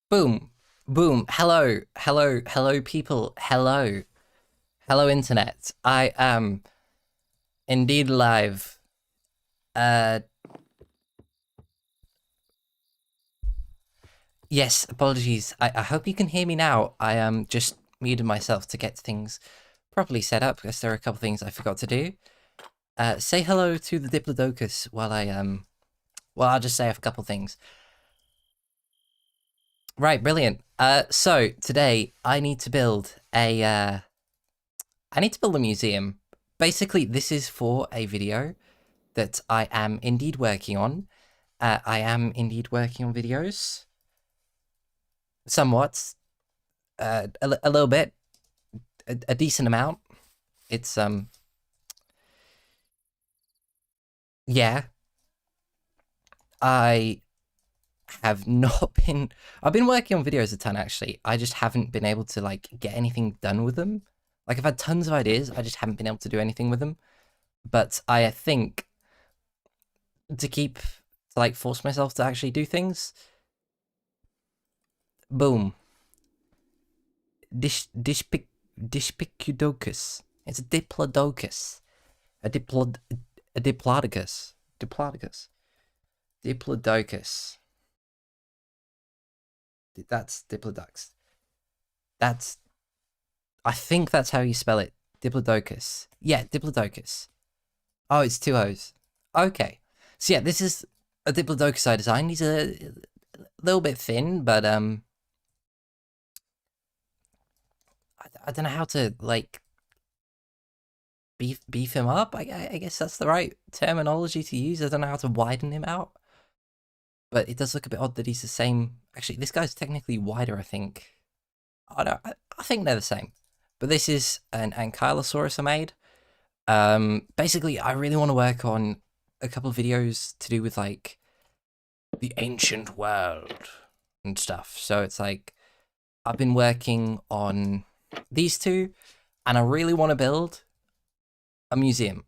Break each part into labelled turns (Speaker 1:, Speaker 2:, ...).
Speaker 1: Boom, boom. Hello, hello, hello, people. Hello, hello, internet. I am indeed live. Uh, yes. Apologies. I hope you can hear me now. I just muted myself to get things properly set up because there are a couple things I forgot to do. Say hello to the Diplodocus while Well, I'll just say a couple things. Right, brilliant. So today I need to build a museum. Basically, this is for a video that I am indeed working on. I am indeed working on videos. Somewhat. A little bit. A decent amount. It's, yeah. I have not been... I've been working on videos a ton, actually. I just haven't been able to, like, get anything done with them. Like, I've had tons of ideas. I just haven't been able to do anything with them. But I think to like, force myself to actually do things. Boom. Diplodocus. It's a diplodocus. A diplodocus. Diplodocus. Diplodocus. That's diplodocus. That's... I think that's how you spell it. Diplodocus. Yeah, diplodocus. Oh, it's two O's. Okay. So yeah, this is a diplodocus I designed. He's a little bit thin, but I don't know how to, like, beef him up. I guess that's the right terminology to use. I don't know how to widen him out, but it does look a bit odd that he's the same. Actually, this guy's technically wider, I think. I think they're the same. But this is an Ankylosaurus I made. Basically, I really want to work on a couple of videos to do with, like, the ancient world and stuff. So it's like, I've been working on these two, and I really want to build a museum.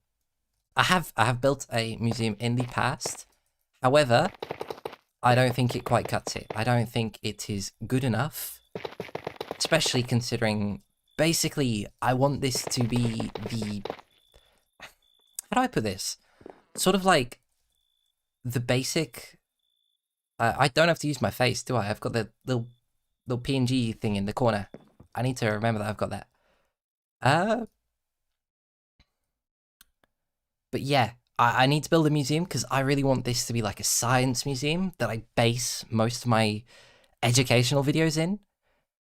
Speaker 1: I have built a museum in the past. However, I don't think it quite cuts it. I don't think it is good enough, especially considering, basically, I want this to be the... How do I put this? Sort of like the basic... I don't have to use my face, do I? I've got the little PNG thing in the corner. I need to remember that I've got that. But yeah, I need to build a museum because I really want this to be like a science museum that I base most of my educational videos in.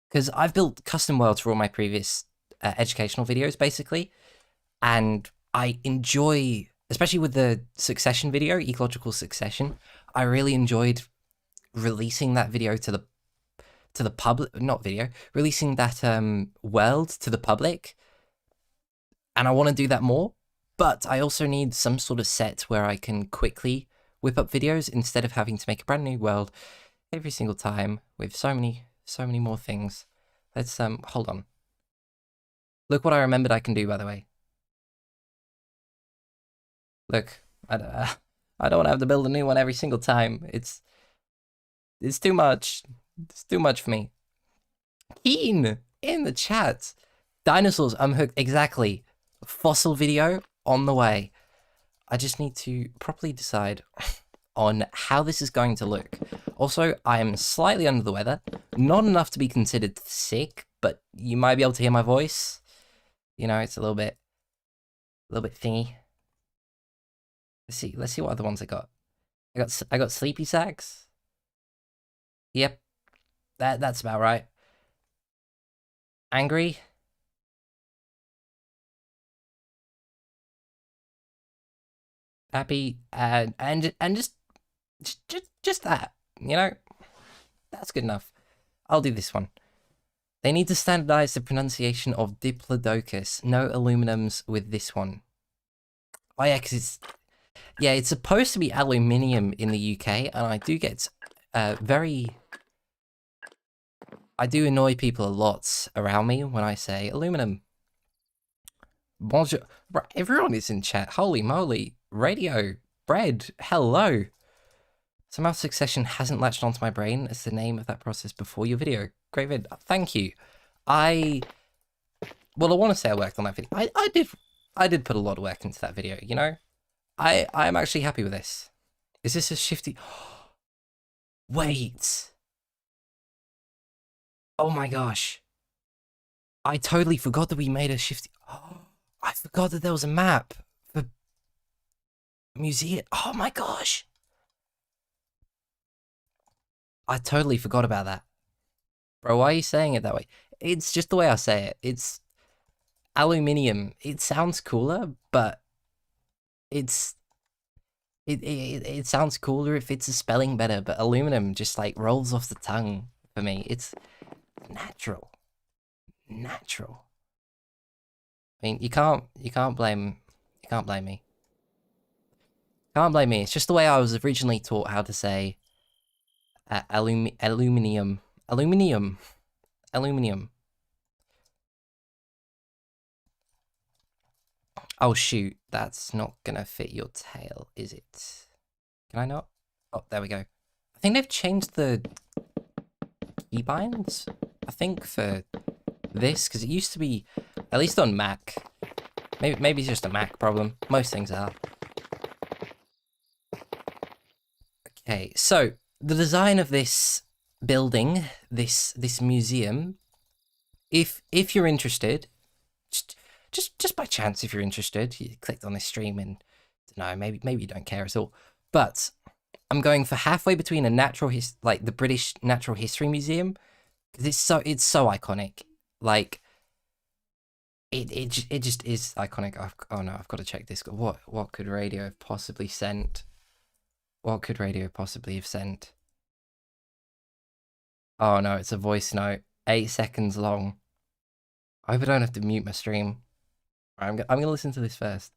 Speaker 1: Because I've built custom worlds for all my previous educational videos, basically. And I enjoy, especially with the succession video, ecological succession, I really enjoyed releasing that video to the public, not video, releasing that world to the public. And I want to do that more. But I also need some sort of set where I can quickly whip up videos instead of having to make a brand new world every single time with so many more things. Let's, hold on. Look what I remembered I can do, by the way. Look, I don't want to have to build a new one every single time. It's too much. It's too much for me. Keen in the chat. Dinosaurs, I'm hooked. Exactly. Fossil video on the way. I just need to properly decide on how this is going to look. Also, I am slightly under the weather. Not enough to be considered sick, but you might be able to hear my voice. You know, it's a little bit thingy. Let's see what other ones I got. I got sleepy sacks. Yep. That's about right. Angry. Happy, and just that, you know, that's good enough. I'll do this one. They need to standardize the pronunciation of Diplodocus. No aluminums with this one. Oh yeah, because it's supposed to be aluminium in the UK, and I do get I do annoy people a lot around me when I say aluminum. Bonjour. Everyone is in chat. Holy moly. Radio. Bread. Hello. Somehow Succession hasn't latched onto my brain as the name of that process before your video. Great vid. Thank you. I want to say I worked on that video. I did put a lot of work into that video, you know? I'm actually happy with this. Is this a shifty? Wait. Oh my gosh. I totally forgot that we made a shifty. Oh, I forgot that there was a map for museum. Oh my gosh. I totally forgot about that. Bro, why are you saying it that way? It's just the way I say it. It's aluminium. It sounds cooler, but it sounds cooler if it's a spelling better, but aluminum just like rolls off the tongue for me. It's natural. Natural. I mean, you can't blame me. Can't blame me. It's just the way I was originally taught how to say aluminium. Oh shoot, that's not gonna fit your tail, is it? Can I not? Oh, there we go. I think they've changed the keybinds, I think, for this, because it used to be, at least on Mac, maybe it's just a Mac problem. Most things are. Okay, so the design of this building, this museum, if you're interested, just by chance, if you're interested, you clicked on this stream and no, maybe you don't care at all. But I'm going for halfway between a the British Natural History Museum, because it's so iconic. Like it just is iconic. Oh no, I've got to check this. What could radio have possibly sent? What could radio possibly have sent? Oh no, it's a voice note, 8 seconds long. I hope I don't have to mute my stream. I'm gonna listen to this first.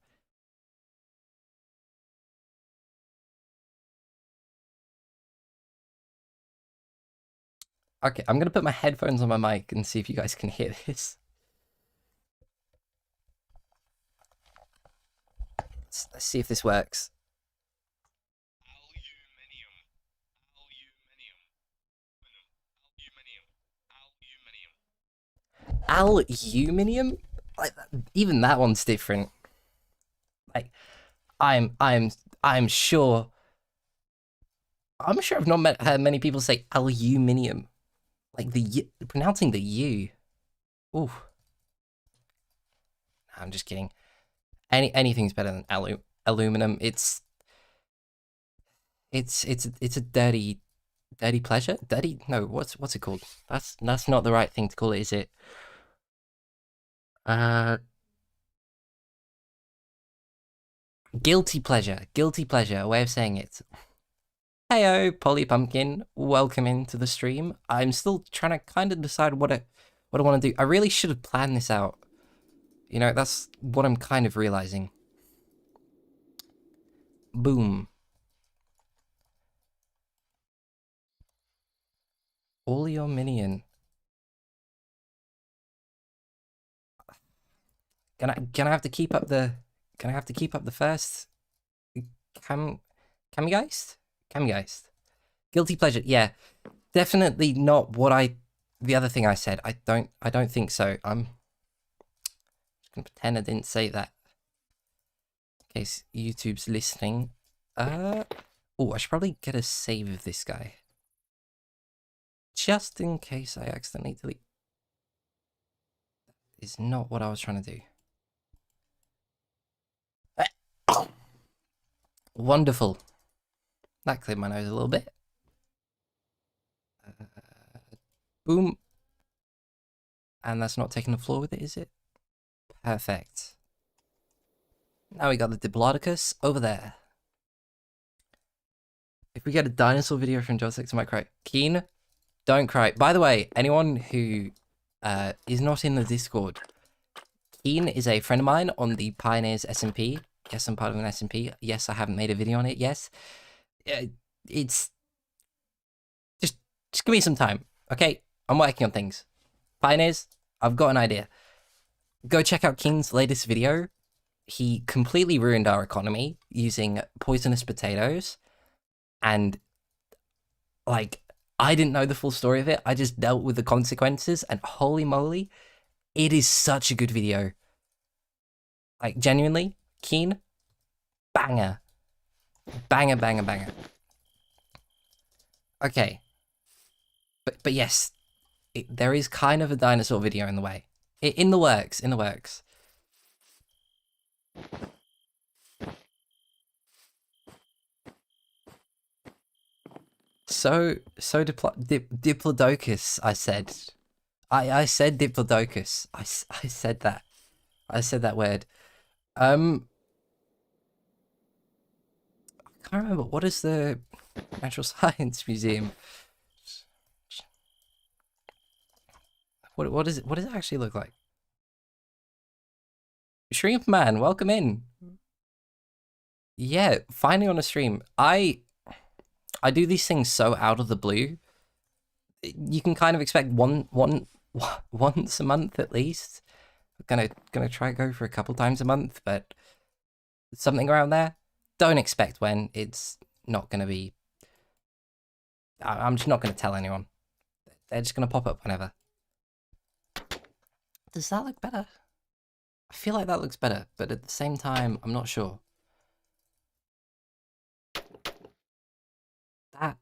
Speaker 1: Okay, I'm gonna put my headphones on my mic and see if you guys can hear this. Let's see if this works. Aluminium? Like, even that one's different. Like, I'm sure I've not heard many people say aluminium. Like pronouncing the U. Ooh. I'm just kidding. Anything's better than aluminum. It's a dirty pleasure. Dirty? No, what's it called? That's not the right thing to call it, is it? Guilty pleasure. Guilty pleasure. A way of saying it. Heyo, Polly Pumpkin. Welcome into the stream. I'm still trying to kind of decide what I want to do. I really should have planned this out. You know, that's what I'm kind of realizing. Boom. All your minion. Can I have to keep up the first Camgeist? Guilty pleasure. Yeah. Definitely not what the other thing I said. I don't think so. I'm just gonna pretend I didn't say that. In case YouTube's listening. Oh, I should probably get a save of this guy. Just in case I accidentally delete. That is not what I was trying to do. Wonderful. That cleared my nose a little bit. Boom. And that's not taking the floor with it, is it? Perfect. Now we got the Diplodocus over there. If we get a dinosaur video from Josex, I might cry. Keen, don't cry. By the way, anyone who is not in the Discord, Keen is a friend of mine on the Pioneers SMP. Yes, I'm part of an SMP. Yes, I haven't made a video on it. Yes. It's... Just give me some time, okay? I'm working on things. Pioneers, I've got an idea. Go check out Keen's latest video. He completely ruined our economy using poisonous potatoes and Like, I didn't know the full story of it. I just dealt with the consequences, and holy moly, it is such a good video. Like, genuinely, keen, banger. Banger, banger, banger. Okay. But yes, there is kind of a dinosaur video in the way. In the works, in the works. Diplodocus, I said. I said Diplodocus. I said that. I said that word. I can't remember. What is the Natural Science Museum? What is it? What does it actually look like? Shrimp Man, welcome in. Yeah, finally on a stream. I do these things so out of the blue. You can kind of expect once a month at least. Gonna try go for a couple times a month, but something around there. Don't expect when. It's not gonna be. I'm just not gonna tell anyone. They're just gonna pop up whenever. Does that look better? I feel like that looks better, but at the same time, I'm not sure. That.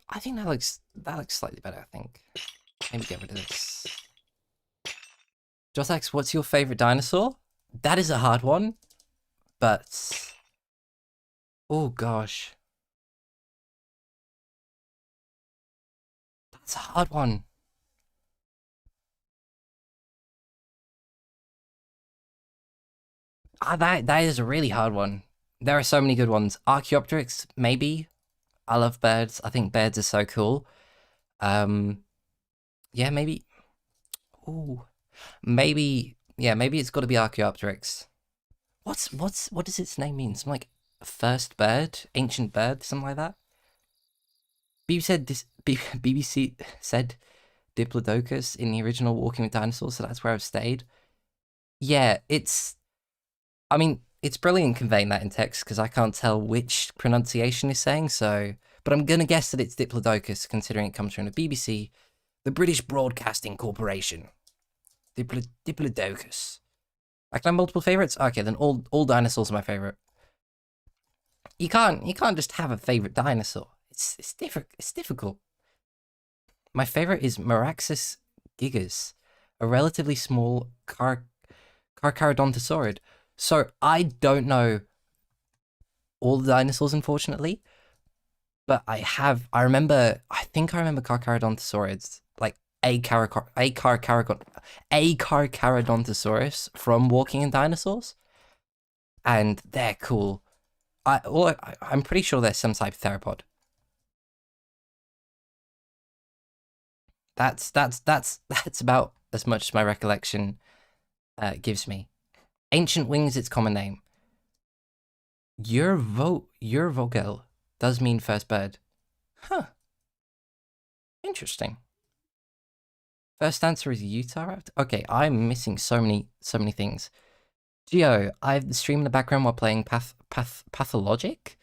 Speaker 1: I think that looks slightly better, I think. Maybe get rid of this. Josax, what's your favorite dinosaur? That is a hard one, but... Oh gosh. That's a hard one. That is a really hard one. There are so many good ones. Archaeopteryx, maybe. I love birds. I think birds are so cool. Yeah, maybe. Ooh, maybe. Yeah, maybe it's got to be Archaeopteryx. What does its name mean? Something like first bird, ancient bird, something like that. BBC said Diplodocus in the original Walking with Dinosaurs, so that's where I've stayed. Yeah, I mean, it's brilliant conveying that in text because I can't tell which pronunciation is saying, so... But I'm gonna guess that it's Diplodocus, considering it comes from the BBC, the British Broadcasting Corporation. Diplodocus. I can have multiple favorites? Okay, then all dinosaurs are my favorite. You can't just have a favorite dinosaur. It's difficult. My favorite is Meraxus gigas, a relatively small Carcharodontosaurid. So I don't know all the dinosaurs, unfortunately, but I remember Carcharodontosaurids, like Carcharodontosaurus from Walking in Dinosaurs, and they're cool. I'm pretty sure they're some type of theropod. That's about as much as my recollection gives me. Ancient Wings, its common name. Urvogel does mean first bird. Huh. Interesting. First answer is Utah. Okay, I'm missing so many things. Geo, I have the stream in the background while playing Pathologic.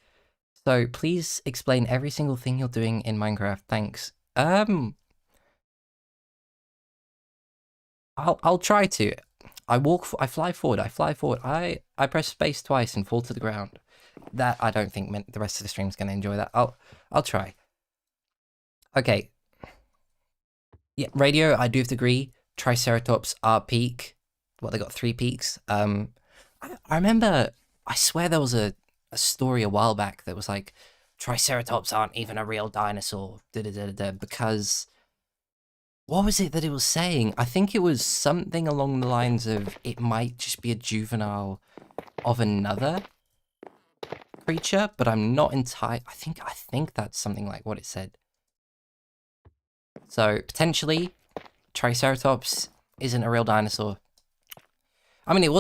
Speaker 1: So please explain every single thing you're doing in Minecraft. Thanks. I'll try to. I fly forward. I press space twice and fall to the ground. That I don't think the rest of the stream's gonna enjoy that. I'll try. Okay. Yeah, radio. I do have to agree. Triceratops are peak. Well, they got 3 peaks. I remember. I swear there was a story a while back that was like, Triceratops aren't even a real dinosaur. Because. What was it that it was saying? I think it was something along the lines of it might just be a juvenile of another creature, but I'm not entirely... I think that's something like what it said. So, potentially, Triceratops isn't a real dinosaur. I mean, it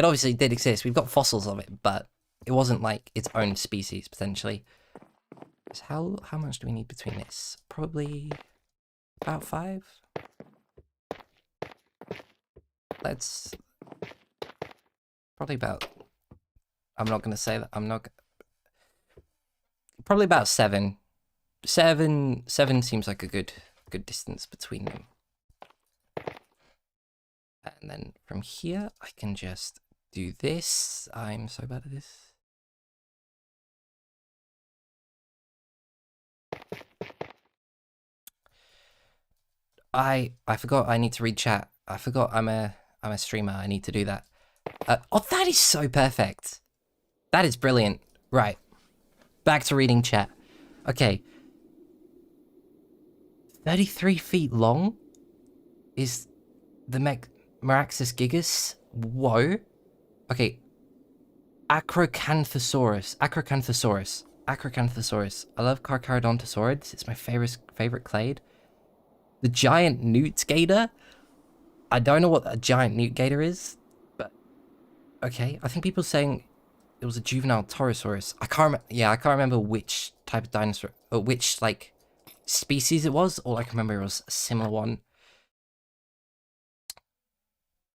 Speaker 1: obviously did exist. We've got fossils of it, but it wasn't like its own species, potentially. So how much do we need between this? Probably... about 5. Let's probably about. I'm not gonna say that. I'm not. Probably about 7. 7 seems like a good distance between them. And then from here, I can just do this. I'm so bad at this. I forgot I need to read chat. I forgot I'm a streamer. I need to do that. Oh, that is so perfect. That is brilliant. Right. Back to reading chat. Okay. 33 feet long is the Meraxus gigas. Whoa. Okay. Acrocanthosaurus. I love Carcharodontosaurids. It's my favorite clade. The giant newt gator. I don't know what a giant newt gator is, but okay. I think people are saying it was a juvenile Torosaurus. I can't remember which type of dinosaur or which like species it was. All I can remember was a similar one.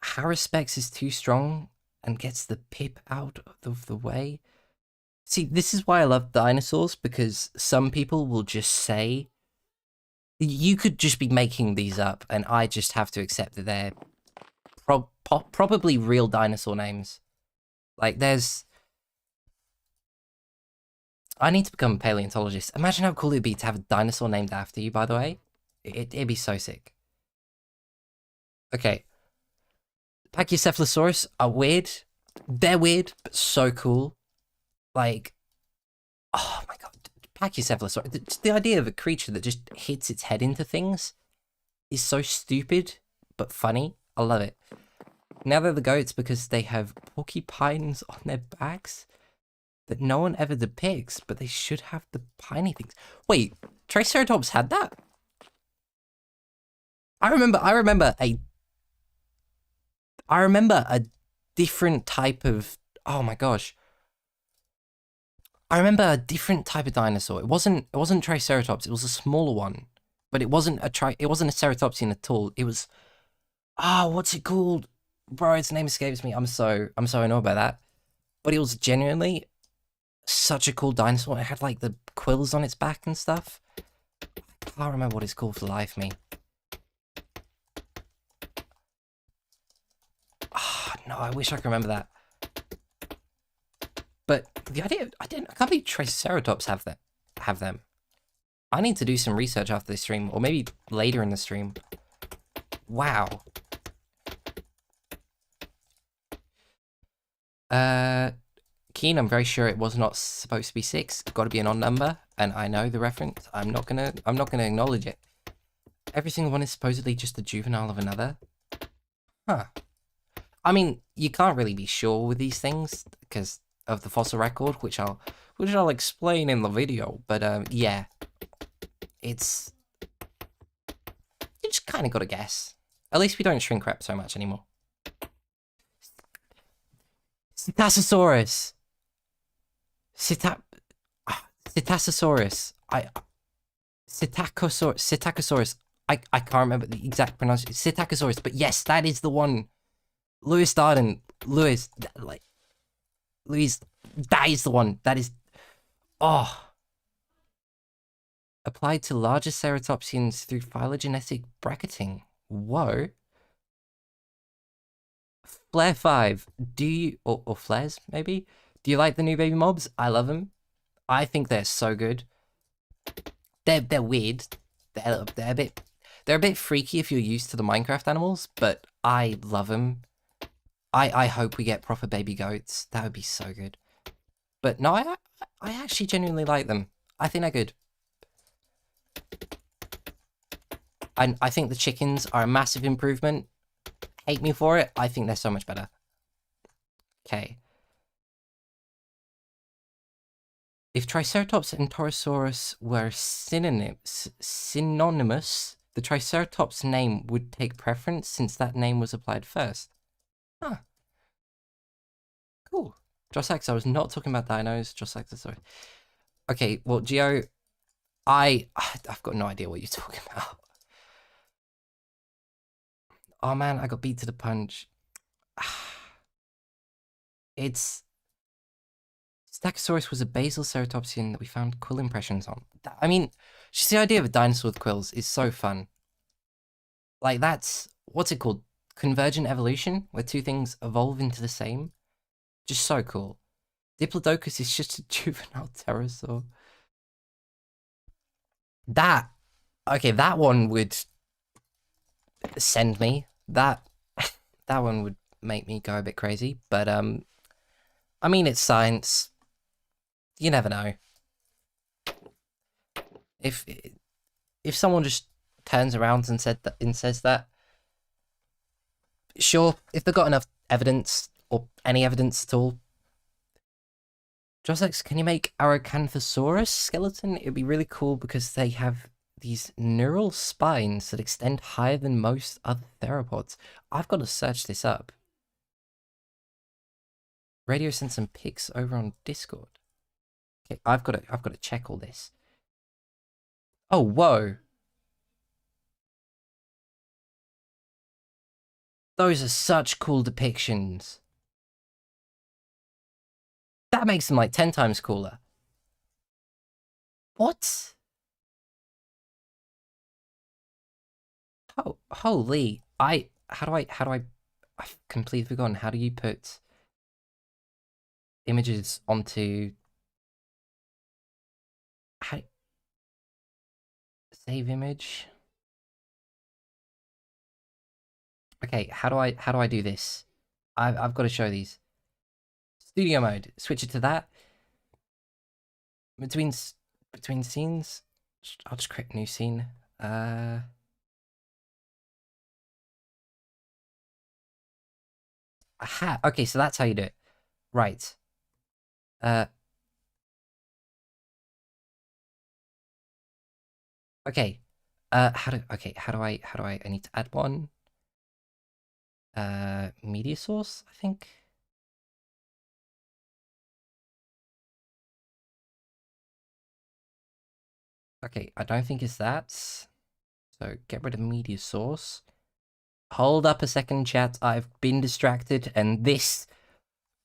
Speaker 1: Haruspex is too strong and gets the pip out of the way. See, this is why I love dinosaurs, because some people will just say, you could just be making these up, and I just have to accept that they're probably real dinosaur names. Like, I need to become a paleontologist. Imagine how cool it'd be to have a dinosaur named after you, by the way. It'd be so sick. Okay. Pachycephalosaurus are weird. They're weird, but so cool. Like, oh my god. Pachycephalosaurus. The idea of a creature that just hits its head into things is so stupid, but funny. I love it. Now they're the goats because they have porcupines on their backs that no one ever depicts, but they should have the piney things. Wait, Triceratops had that? I remember a different type of, oh my gosh. I remember a different type of dinosaur. It wasn't Triceratops, it was a smaller one. But it wasn't a ceratopsian at all. It was, what's it called? Bro, its name escapes me. I'm so annoyed by that. But it was genuinely such a cool dinosaur. It had like the quills on its back and stuff. I can't remember what it's called for the life of me. No, I wish I could remember that. But the idea, I can't believe Triceratops have them. I need to do some research after this stream, or maybe later in the stream. Wow. Keen, I'm very sure it was not supposed to be 6. Got to be an odd number, and I know the reference. I'm not gonna acknowledge it. Every single one is supposedly just a juvenile of another. Huh. I mean, you can't really be sure with these things because of the fossil record, which I'll explain in the video. But yeah, you just kind of got to guess. At least we don't shrink wrap so much anymore. Psittacosaurus. Psittacosaurus. Psittacosaurus. I can't remember the exact pronunciation. Psittacosaurus, but yes, that is the one. Lewis Darden. Lewis, that is the one. That is, applied to larger ceratopsians through phylogenetic bracketing. Whoa. Flare 5, do you, or Flares, maybe? Do you like the new baby mobs? I love them. I think they're so good. They're weird. They're a bit freaky if you're used to the Minecraft animals, but I love them. I hope we get proper baby goats. That would be so good. But no, I actually genuinely like them. I think they're good. I think the chickens are a massive improvement. Hate me for it. I think they're so much better. Okay. If Triceratops and Torosaurus were synonymous, the Triceratops name would take preference since that name was applied first. Huh. Cool. Jossax, I was not talking about dinos. Jossax, sorry. Okay, well, Geo, I've got no idea what you're talking about. Oh man, I got beat to the punch. It's Stachosaurus was a basal ceratopsian that we found quill impressions on. I mean, just the idea of a dinosaur with quills is so fun. Like, that's, what's it called? Convergent evolution, where two things evolve into the same. Just so cool. Diplodocus is just a juvenile pterosaur. That, okay, that one would send me. That one would make me go a bit crazy. But, I mean, it's science. You never know. If someone just turns around and says that, sure, if they've got enough evidence, or any evidence at all. Jossex, can you make Aracanthosaurus skeleton? It'd be really cool because they have these neural spines that extend higher than most other theropods. I've got to search this up. Radio sent some pics over on Discord. Okay, I've got to check all this. Oh, whoa. Those are such cool depictions. That makes them like 10 times cooler. What? Oh, holy. How do I, I've completely forgotten. How do you put images onto, save image? Okay, how do I do this? I've got to show these. Studio mode, switch it to that. Between scenes, I'll just create a new scene. Aha, okay, so that's how you do it. Right. Okay. How do I need to add one? Media source, I think. Okay, I don't think it's that. So get rid of media source. Hold up a second, chat. I've been distracted, and this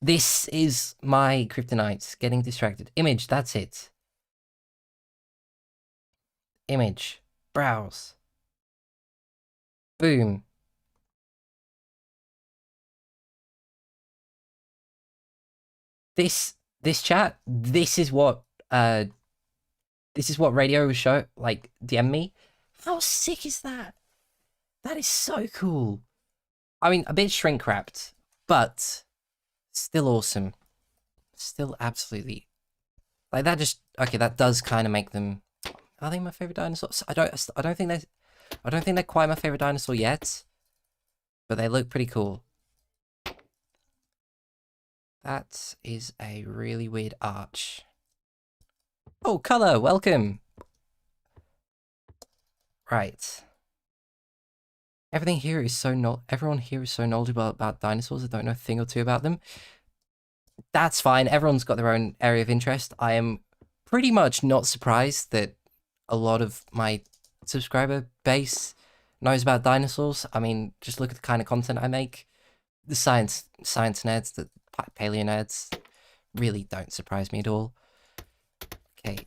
Speaker 1: is my kryptonite. Getting distracted. Image, that's it. Image. Browse. Boom. This chat, this is what radio was show, like, DM me. How sick is that? That is so cool. I mean, a bit shrink wrapped, but still awesome. Still absolutely, like, that just, okay, that does kind of make them, are they my favorite dinosaurs? I don't think they're quite my favorite dinosaur yet, but they look pretty cool. That is a really weird arch. Oh, color, welcome. Right. Everyone here is so knowledgeable about dinosaurs. I don't know a thing or two about them. That's fine. Everyone's got their own area of interest. I am pretty much not surprised that a lot of my subscriber base knows about dinosaurs. I mean, just look at the kind of content I make. The science nerds, the paleo nerds, really don't surprise me at all. Okay.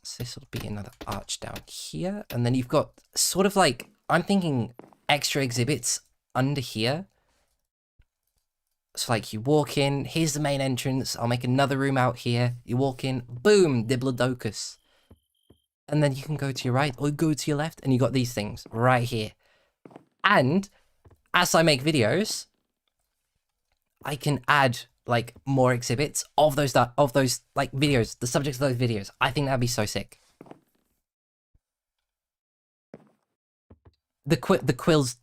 Speaker 1: So this will be another arch down here. And then you've got sort of like, I'm thinking extra exhibits under here. So like you walk in, here's the main entrance. I'll make another room out here. You walk in, boom, Diplodocus. And then you can go to your right or go to your left and you got these things right here. And as I make videos, I can add like more exhibits of those like videos, the subjects of those videos. I think that'd be so sick. The quills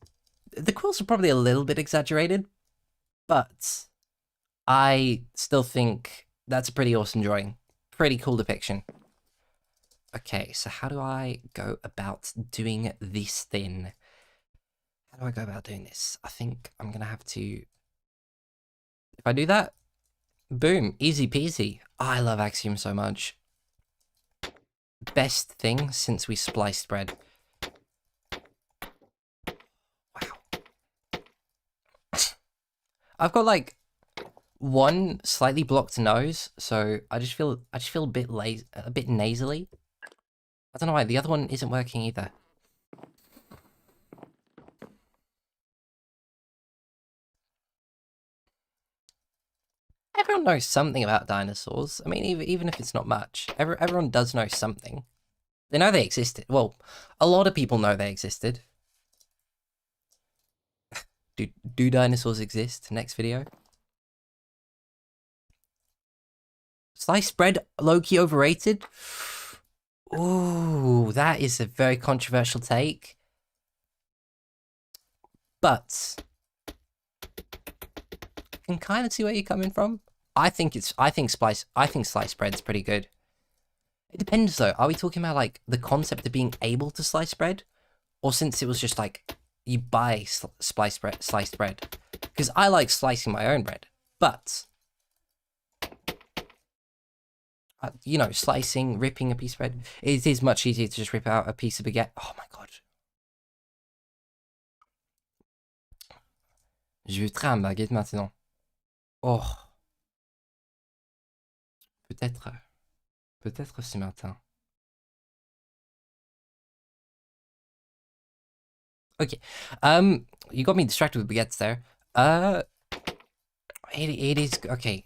Speaker 1: are probably a little bit exaggerated, but I still think that's a pretty awesome drawing. Pretty cool depiction. Okay, so how do I go about doing this thing? How do I go about doing this? I think I'm gonna have to, if I do that, boom, easy peasy. Oh, I love Axiom so much. Best thing since we spliced bread. Wow. I've got like one slightly blocked nose, so I just feel a bit a bit nasally. I don't know why the other one isn't working either. Everyone knows something about dinosaurs. I mean, even if it's not much, everyone does know something. They know they existed. Well, a lot of people know they existed. Do dinosaurs exist? Next video. Sliced bread, low-key overrated? Ooh, that is a very controversial take. But I can kind of see where you're coming from. I think sliced bread's pretty good. It depends though. Are we talking about like the concept of being able to slice bread? Or since it was just like you buy sliced bread? Because I like slicing my own bread, but you know, slicing, ripping a piece of bread, it is much easier to just rip out a piece of baguette. Oh my god. Je voudrais un baguette maintenant. Oh. Peut-être ce matin. Okay. You got me distracted with baguettes there. It is okay.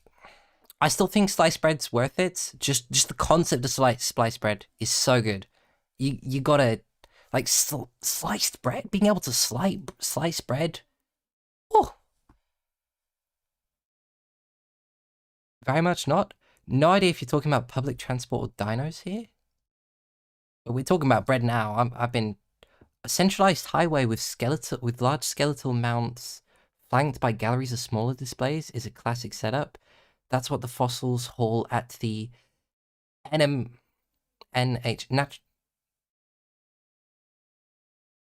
Speaker 1: I still think sliced bread's worth it. Just the concept of sliced bread is so good. You gotta like sliced bread, being able to slice bread. Oh, very much not. No idea if you're talking about public transport or dinos here. But we're talking about bread now. I've been a centralized highway with large skeletal mounts flanked by galleries of smaller displays is a classic setup. That's what the fossils hall at the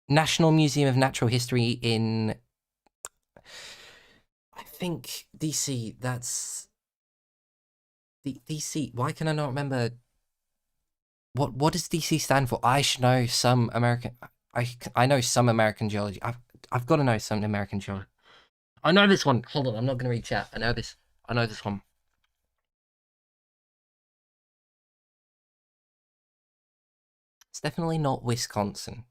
Speaker 1: National Museum of Natural History in, I think, DC. That's the DC. Why can I not remember? What does DC stand for? I should know some American. I know some American geology. I've got to know some American geology. I know this one. Hold on, I'm not gonna read chat. I know this one. It's definitely not Wisconsin.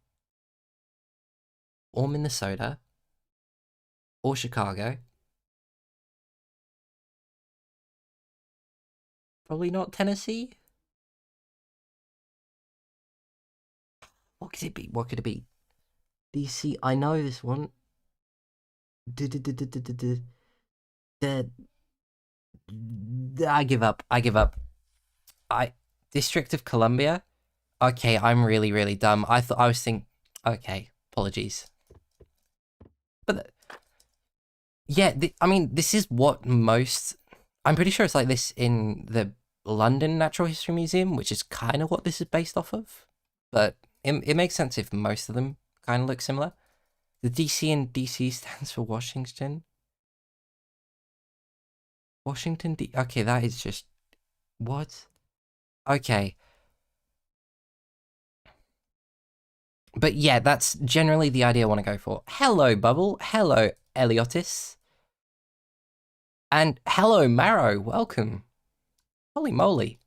Speaker 1: Or Minnesota. Or Chicago. Probably not Tennessee. What could it be? What could it be? DC. I know this one. I give up. District of Columbia. Okay, I'm really dumb. I was thinking. Okay, apologies. But yeah, I mean, this is what most. I'm pretty sure it's like this in the London Natural History Museum, which is kind of what this is based off of. But it makes sense if most of them kind of look similar. The DC in DC stands for Washington. Washington D. Okay, that is just what? Okay. But yeah, that's generally the idea I want to go for. Hello, Bubble. Hello, Eliotis. And hello, Marrow. Welcome. Holy moly.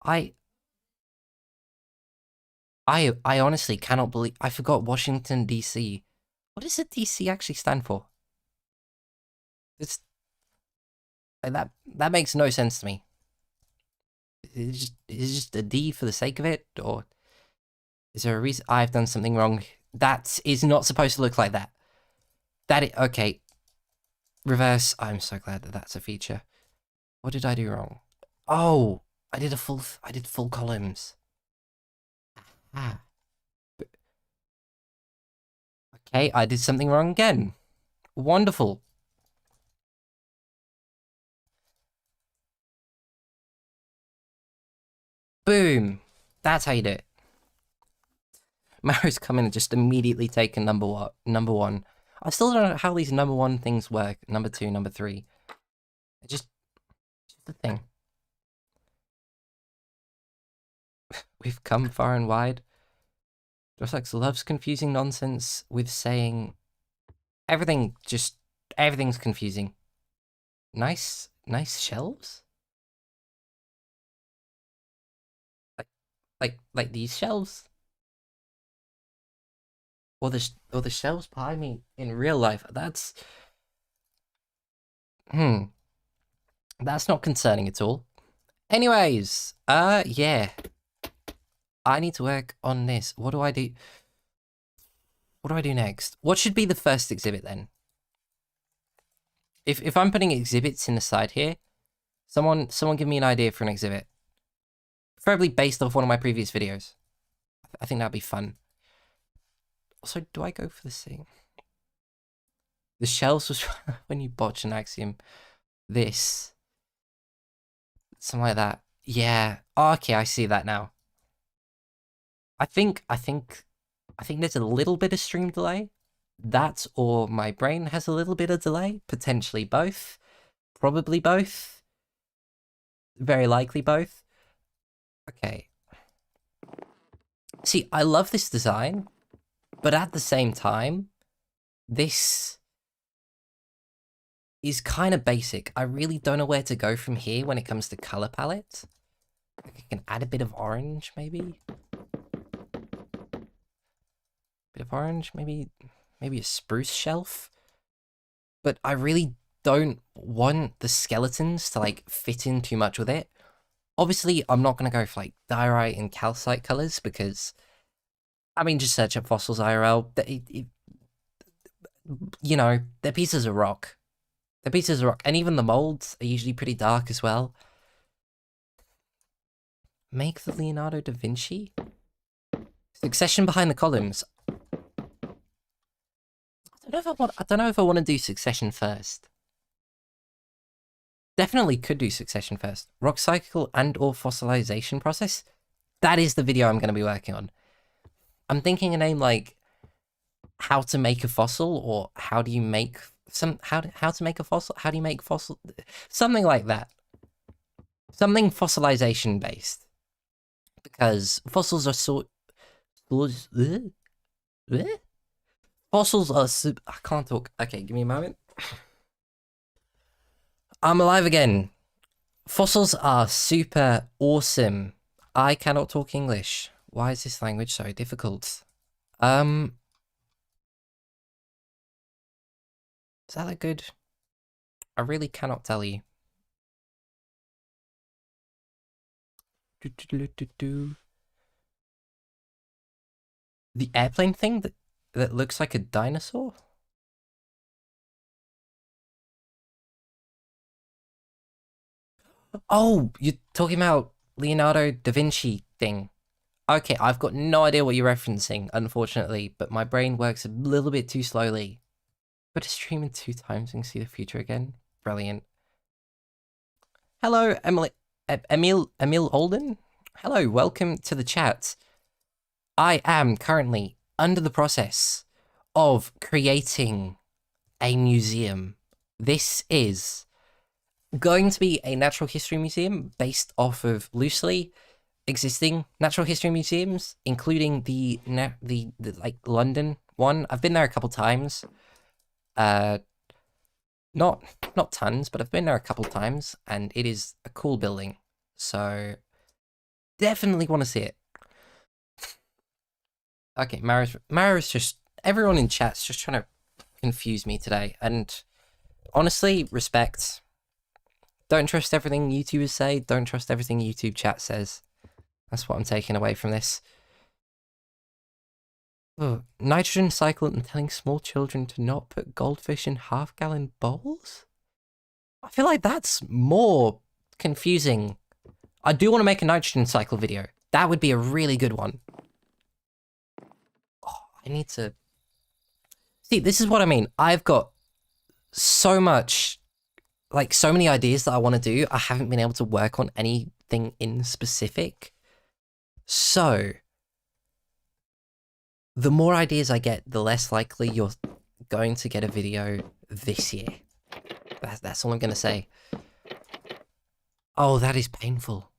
Speaker 1: I honestly cannot believe I forgot Washington DC. What does the DC actually stand for? It's that makes no sense to me. Is it just a D for the sake of it, or is there a reason I've done something wrong? That is not supposed to look like that. Okay. Reverse. I'm so glad that that's a feature. What did I do wrong? Oh, I did full columns. Ah. Okay, I did something wrong again. Wonderful. Boom. That's how you do it. Mario's come in and just immediately taken number one. I still don't know how these number one things work. Number two, number three. It's just the thing. We've come far and wide. Just like loves confusing nonsense with saying everything just Everything's confusing. Nice shelves? Like these shelves? Or the shelves behind me in real life? That's... That's not concerning at all. Anyways, yeah. I need to work on this. What do I do? What do I do next? What should be the first exhibit then? If I'm putting exhibits in the side here, someone give me an idea for an exhibit. Preferably based off one of my previous videos. I think that'd be fun. Also, do I go for the same? The shelves was when you botch an axiom. This. Something like that. Yeah. Oh, okay, I see that now. I think there's a little bit of stream delay. That or my brain has a little bit of delay. Potentially both. Probably both. Very likely both. Okay. See, I love this design, but at the same time, this is kind of basic. I really don't know where to go from here when it comes to color palette. I can add a bit of orange, maybe. Bit of orange, maybe a spruce shelf. But I really don't want the skeletons to like fit in too much with it. Obviously, I'm not going to go for like diorite and calcite colors because, I mean, just search up fossils IRL. You know, they're pieces of rock. They're pieces of rock. And even the molds are usually pretty dark as well. Make the Leonardo da Vinci? Succession behind the columns. I don't know if I want to do Succession first. Definitely could do Succession first. Rock cycle and or fossilization process. That is the video I'm going to be working on. I'm thinking a name like how to make a fossil, or how do you make how to make a fossil? How do you make fossil? Something like that. Something fossilization based. Because fossils are fossils are I can't talk. Okay, give me a moment. I'm alive again. Fossils are super awesome. I cannot talk English. Why is this language so difficult? Is that good? I really cannot tell you. The airplane thing that looks like a dinosaur? Oh, you're talking about Leonardo da Vinci thing. Okay, I've got no idea what you're referencing, unfortunately, but my brain works a little bit too slowly. But to stream in 2 times and see the future again? Brilliant. Hello, Emil Olden? Hello, welcome to the chat. I am currently under the process of creating a museum. This is going to be a natural history museum based off of loosely existing natural history museums, including the like London one. I've been there a couple times. Not tons, but I've been there a couple times, and it is a cool building. So definitely want to see it. Okay, Mara's just, everyone in chat's just trying to confuse me today, and honestly, respect. Don't trust everything YouTubers say. Don't trust everything YouTube chat says. That's what I'm taking away from this. Oh, nitrogen cycle and telling small children to not put goldfish in half-gallon bowls? I feel like that's more confusing. I do want to make a nitrogen cycle video. That would be a really good one. Oh, I need to... See, this is what I mean. I've got so much... like, so many ideas that I want to do. I haven't been able to work on anything in specific. So... the more ideas I get, the less likely you're going to get a video this year. That's all I'm going to say. Oh, that is painful.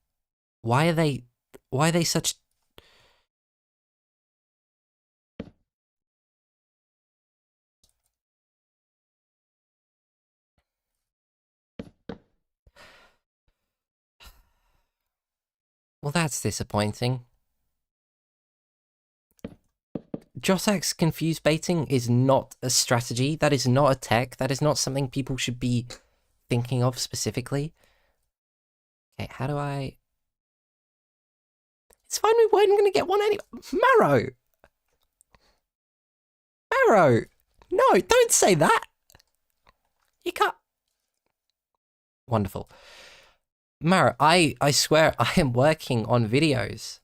Speaker 1: Why are they such... Well, that's disappointing. Jossack's confused baiting is not a strategy. That is not a tech. That is not something people should be thinking of specifically. Okay, how do I... It's fine, we weren't going to get one anyway. Marrow! Marrow! No, don't say that! You can't... Wonderful. Marrow, I swear I am working on videos.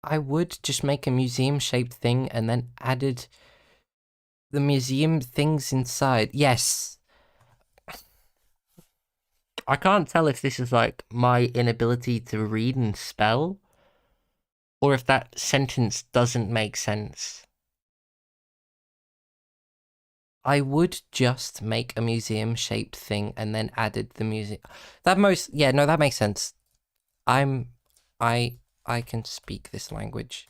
Speaker 1: I would just make a museum-shaped thing and then added the museum things inside. Yes. I can't tell if this is like my inability to read and spell, or if that sentence doesn't make sense. I would just make a museum-shaped thing and then added the museum. That makes sense. I can speak this language.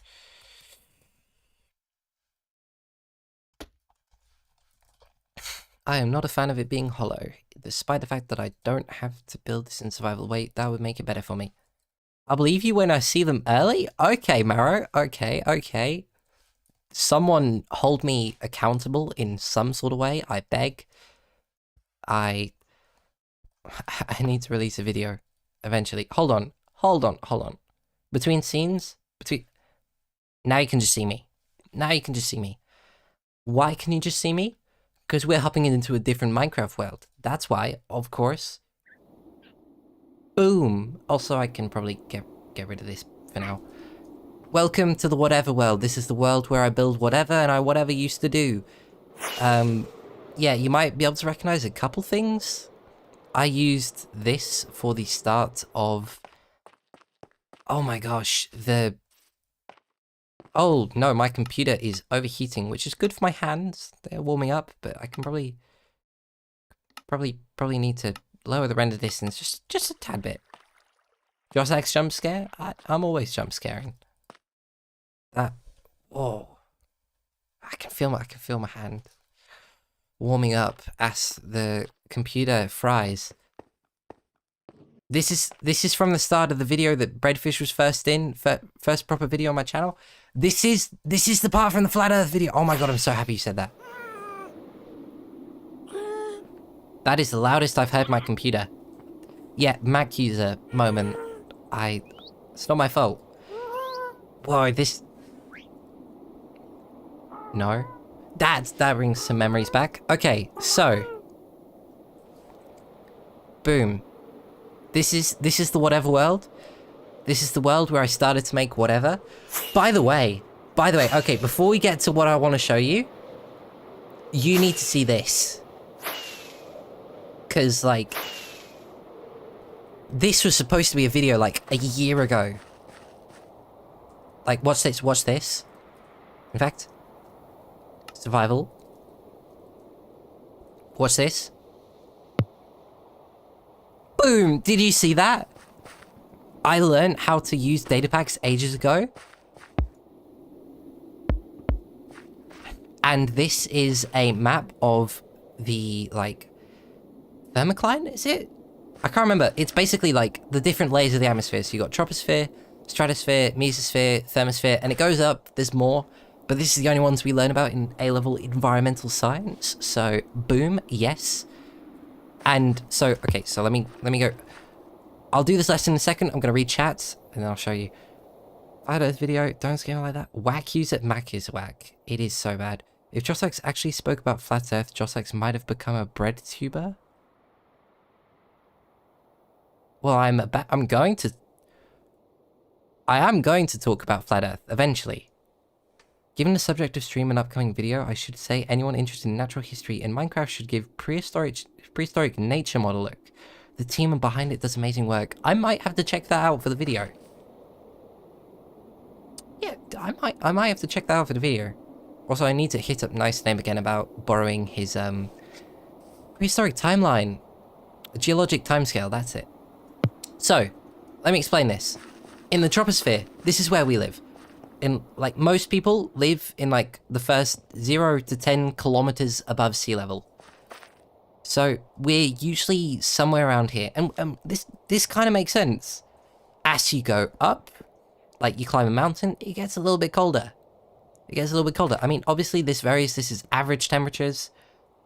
Speaker 1: I am not a fan of it being hollow, despite the fact that I don't have to build this in survival. Wait, that would make it better for me. I'll believe you when I see them early? Okay, Marrow. Okay. Someone hold me accountable in some sort of way, I beg. I need to release a video eventually. Hold on. Between scenes? Now you can just see me. Why can you just see me? Because we're hopping into a different Minecraft world. That's why, of course. Boom. Also, I can probably get rid of this for now. Welcome to the whatever world. This is the world where I build whatever and I whatever used to do. Yeah, you might be able to recognize a couple things. I used this for the start of... Oh my gosh, Oh, no, my computer is overheating, which is good for my hands. They're warming up, but I can probably need to lower the render distance just a tad bit. Jossack's jump scare? I'm always jump scaring. Whoa. I can feel my hand warming up as the computer fries. This is from the start of the video that Breadfish was first proper video on my channel. This is the part from the Flat Earth video. Oh my god, I'm so happy you said that. That is the loudest I've heard my computer. Yeah, Mac user moment. It's not my fault. Whoa, No. That brings some memories back. Okay, so. Boom. This is the whatever world. This is the world where I started to make whatever. By the way, okay, before we get to what I want to show you, you need to see this. Because, like, this was supposed to be a video, like, a year ago. Like, watch this. In fact, survival. Watch this. Boom! Did you see that? I learned how to use data packs ages ago. And this is a map of the, like, thermocline, is it? I can't remember. It's basically, like, the different layers of the atmosphere. So you got troposphere, stratosphere, mesosphere, thermosphere, and it goes up. There's more. But this is the only ones we learn about in A-level environmental science. So, boom, yes. And so, okay, so let me go. I'll do this lesson in a second. I'm going to read chats, and then I'll show you. Flat Earth video, don't scare me like that. Whack user, Mac is whack. It is so bad. If Jossax actually spoke about Flat Earth, Jossax might have become a bread tuber. Well, I am going to talk about Flat Earth, eventually. Given the subject of stream and upcoming video, I should say anyone interested in natural history in Minecraft should give prehistoric nature model look. The team behind it does amazing work. I might have to check that out for the video. Yeah, I might have to check that out for the video. Also, I need to hit up Nice Name again about borrowing his prehistoric timeline. A geologic timescale, that's it. So, let me explain this. In the troposphere, this is where we live. Like, most people live in, like, the first 0 to 10 kilometers above sea level. So we're usually somewhere around here, and this kind of makes sense. As you go up, like you climb a mountain, it gets a little bit colder. It gets a little bit colder. I mean, obviously this varies. This is average temperatures,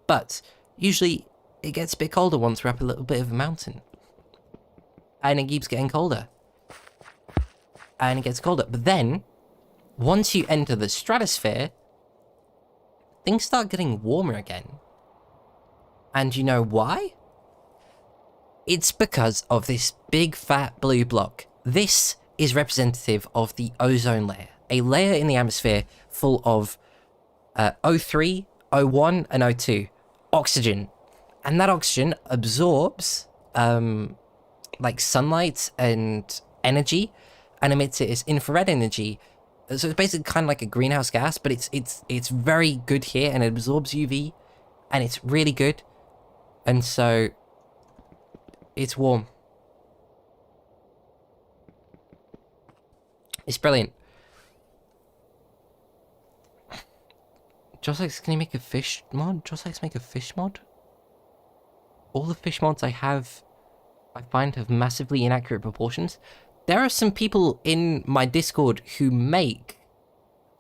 Speaker 1: but usually it gets a bit colder once we're up a little bit of a mountain, and it keeps getting colder, and it gets colder. But then, once you enter the stratosphere, things start getting warmer again. And you know why? It's because of this big fat blue block. This is representative of the ozone layer, a layer in the atmosphere full of O3, O1, and O2, oxygen. And that oxygen absorbs like sunlight and energy and emits it as infrared energy. So it's basically kind of like a greenhouse gas, but it's very good here, and it absorbs UV, and it's really good. And so it's warm. It's brilliant. Joslex, can you make a fish mod? Joslex, make a fish mod? All the fish mods I have, I find have massively inaccurate proportions. There are some people in my Discord who make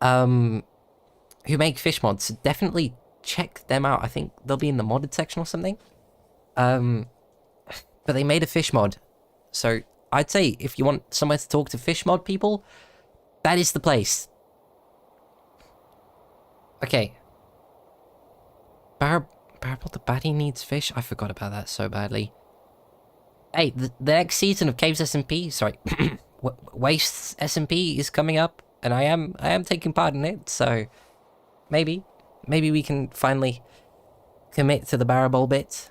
Speaker 1: fish mods. So definitely check them out. I think they'll be in the modded section or something. But they made a fish mod. So I'd say if you want somewhere to talk to fish mod people, that is the place. Okay. Barab the baddie needs fish? I forgot about that so badly. Hey, the next season of Caves SMP, sorry, Wastes SMP is coming up, and I am taking part in it, so maybe we can finally commit to the Barabol bit.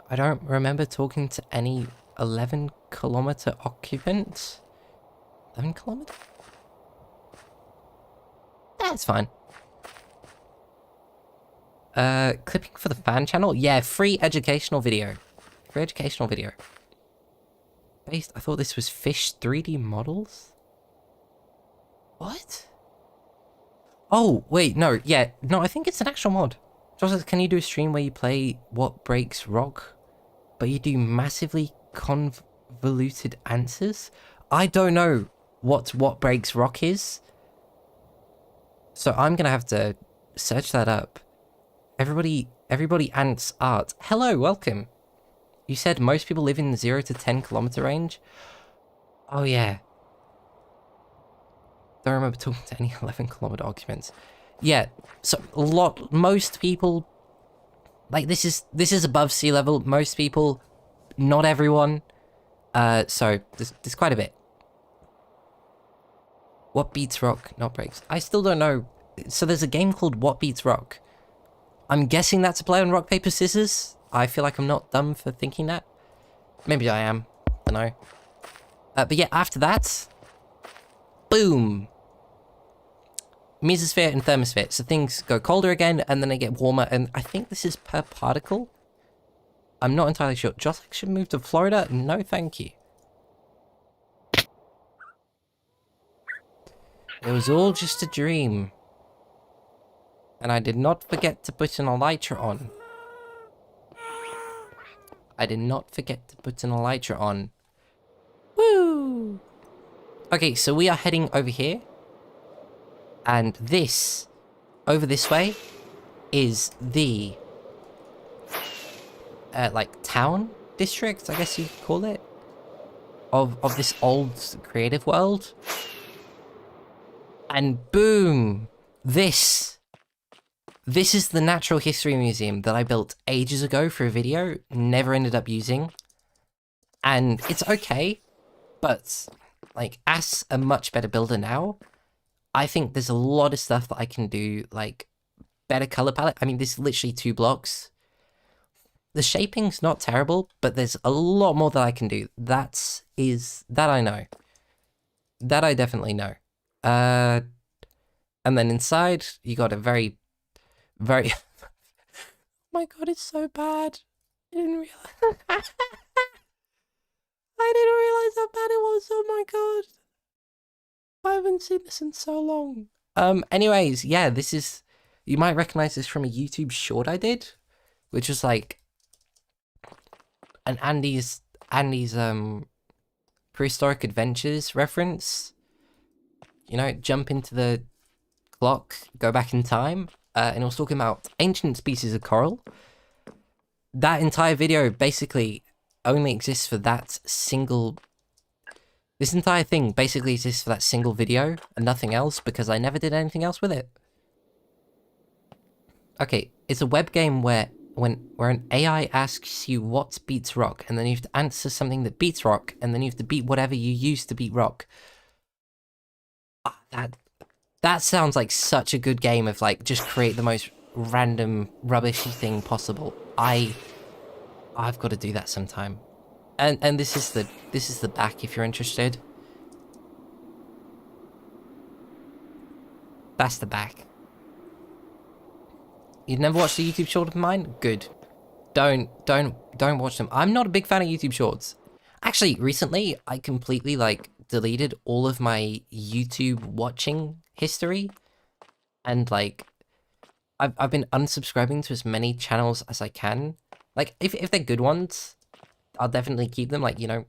Speaker 1: I don't remember talking to any 11-kilometer occupants. 11 kilometers? That's fine. Clipping for the fan channel? Yeah, free educational video. Free educational video. Based, I thought this was fish 3D models? What? Oh, wait, no, yeah, no, I think it's an actual mod. Joseph, can you do a stream where you play What Breaks Rock, but you do massively convoluted answers? I don't know what Breaks Rock is, so I'm gonna have to search that up. Everybody ants art. Hello, welcome. You said most people live in the 0 to 10 kilometer range? Oh yeah. Don't remember talking to any 11-kilometer occupants. Yeah, so most people, like this is above sea level. Most people, not everyone. So there's quite a bit. What beats rock, not breaks? I still don't know. So there's a game called What Beats Rock. I'm guessing that's a play on rock, paper, scissors. I feel like I'm not dumb for thinking that. Maybe I am. I don't know. But yeah, after that, boom. Mesosphere and thermosphere. So things go colder again, and then they get warmer, and I think this is per particle. I'm not entirely sure. Joslex should move to Florida? No, thank you. It was all just a dream. And I did not forget to put an elytra on. I did not forget to put an elytra on. Woo! Okay, so we are heading over here. And this, over this way, is the, like, town district, I guess you'd call it, of this old creative world. And boom! This is the Natural History Museum that I built ages ago for a video, never ended up using. And it's okay, but, like, as a much better builder now, I think there's a lot of stuff that I can do, like, better color palette. I mean, this is literally 2 blocks. The shaping's not terrible, but there's a lot more that I can do. That I know. That I definitely know. And then inside, you got a very... oh my god, it's so bad. I didn't realize... I didn't realize how bad it was. Oh my god. I haven't seen this in so long. Anyways, yeah, this is... You might recognize this from a YouTube short I did. which was like an Andy's Prehistoric Adventures reference. You know, jump into the clock, go back in time, and it was talking about ancient species of coral. That entire video basically only exists for that single... This entire thing basically exists for that single video and nothing else, because I never did anything else with it. Okay, it's a web game where an AI asks you what beats rock, and then you have to answer something that beats rock, and then you have to beat whatever you use to beat rock. That sounds like such a good game of like just create the most random rubbishy thing possible. I've got to do that sometime. And this is the back if you're interested. That's the back. You've never watched a YouTube short of mine? Good. Don't watch them. I'm not a big fan of YouTube shorts. Actually, recently I completely like deleted all of my YouTube watching history, and like I've been unsubscribing to as many channels as I can. Like if they're good ones, I'll definitely keep them. Like, you know,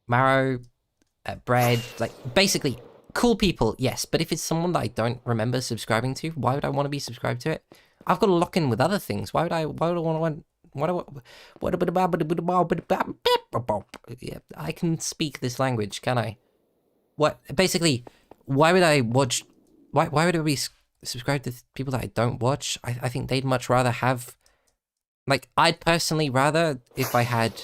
Speaker 1: Marrow, Bread, like basically cool people, yes. But if it's someone that I don't remember subscribing to, why would I want to be subscribed to it? I've got to lock in with other things. Why would I want yeah, I can speak this language, can I? What basically? Why would I watch? Why would I be subscribed to people that I don't watch? I think they'd much rather have. Like, I'd personally rather if I had,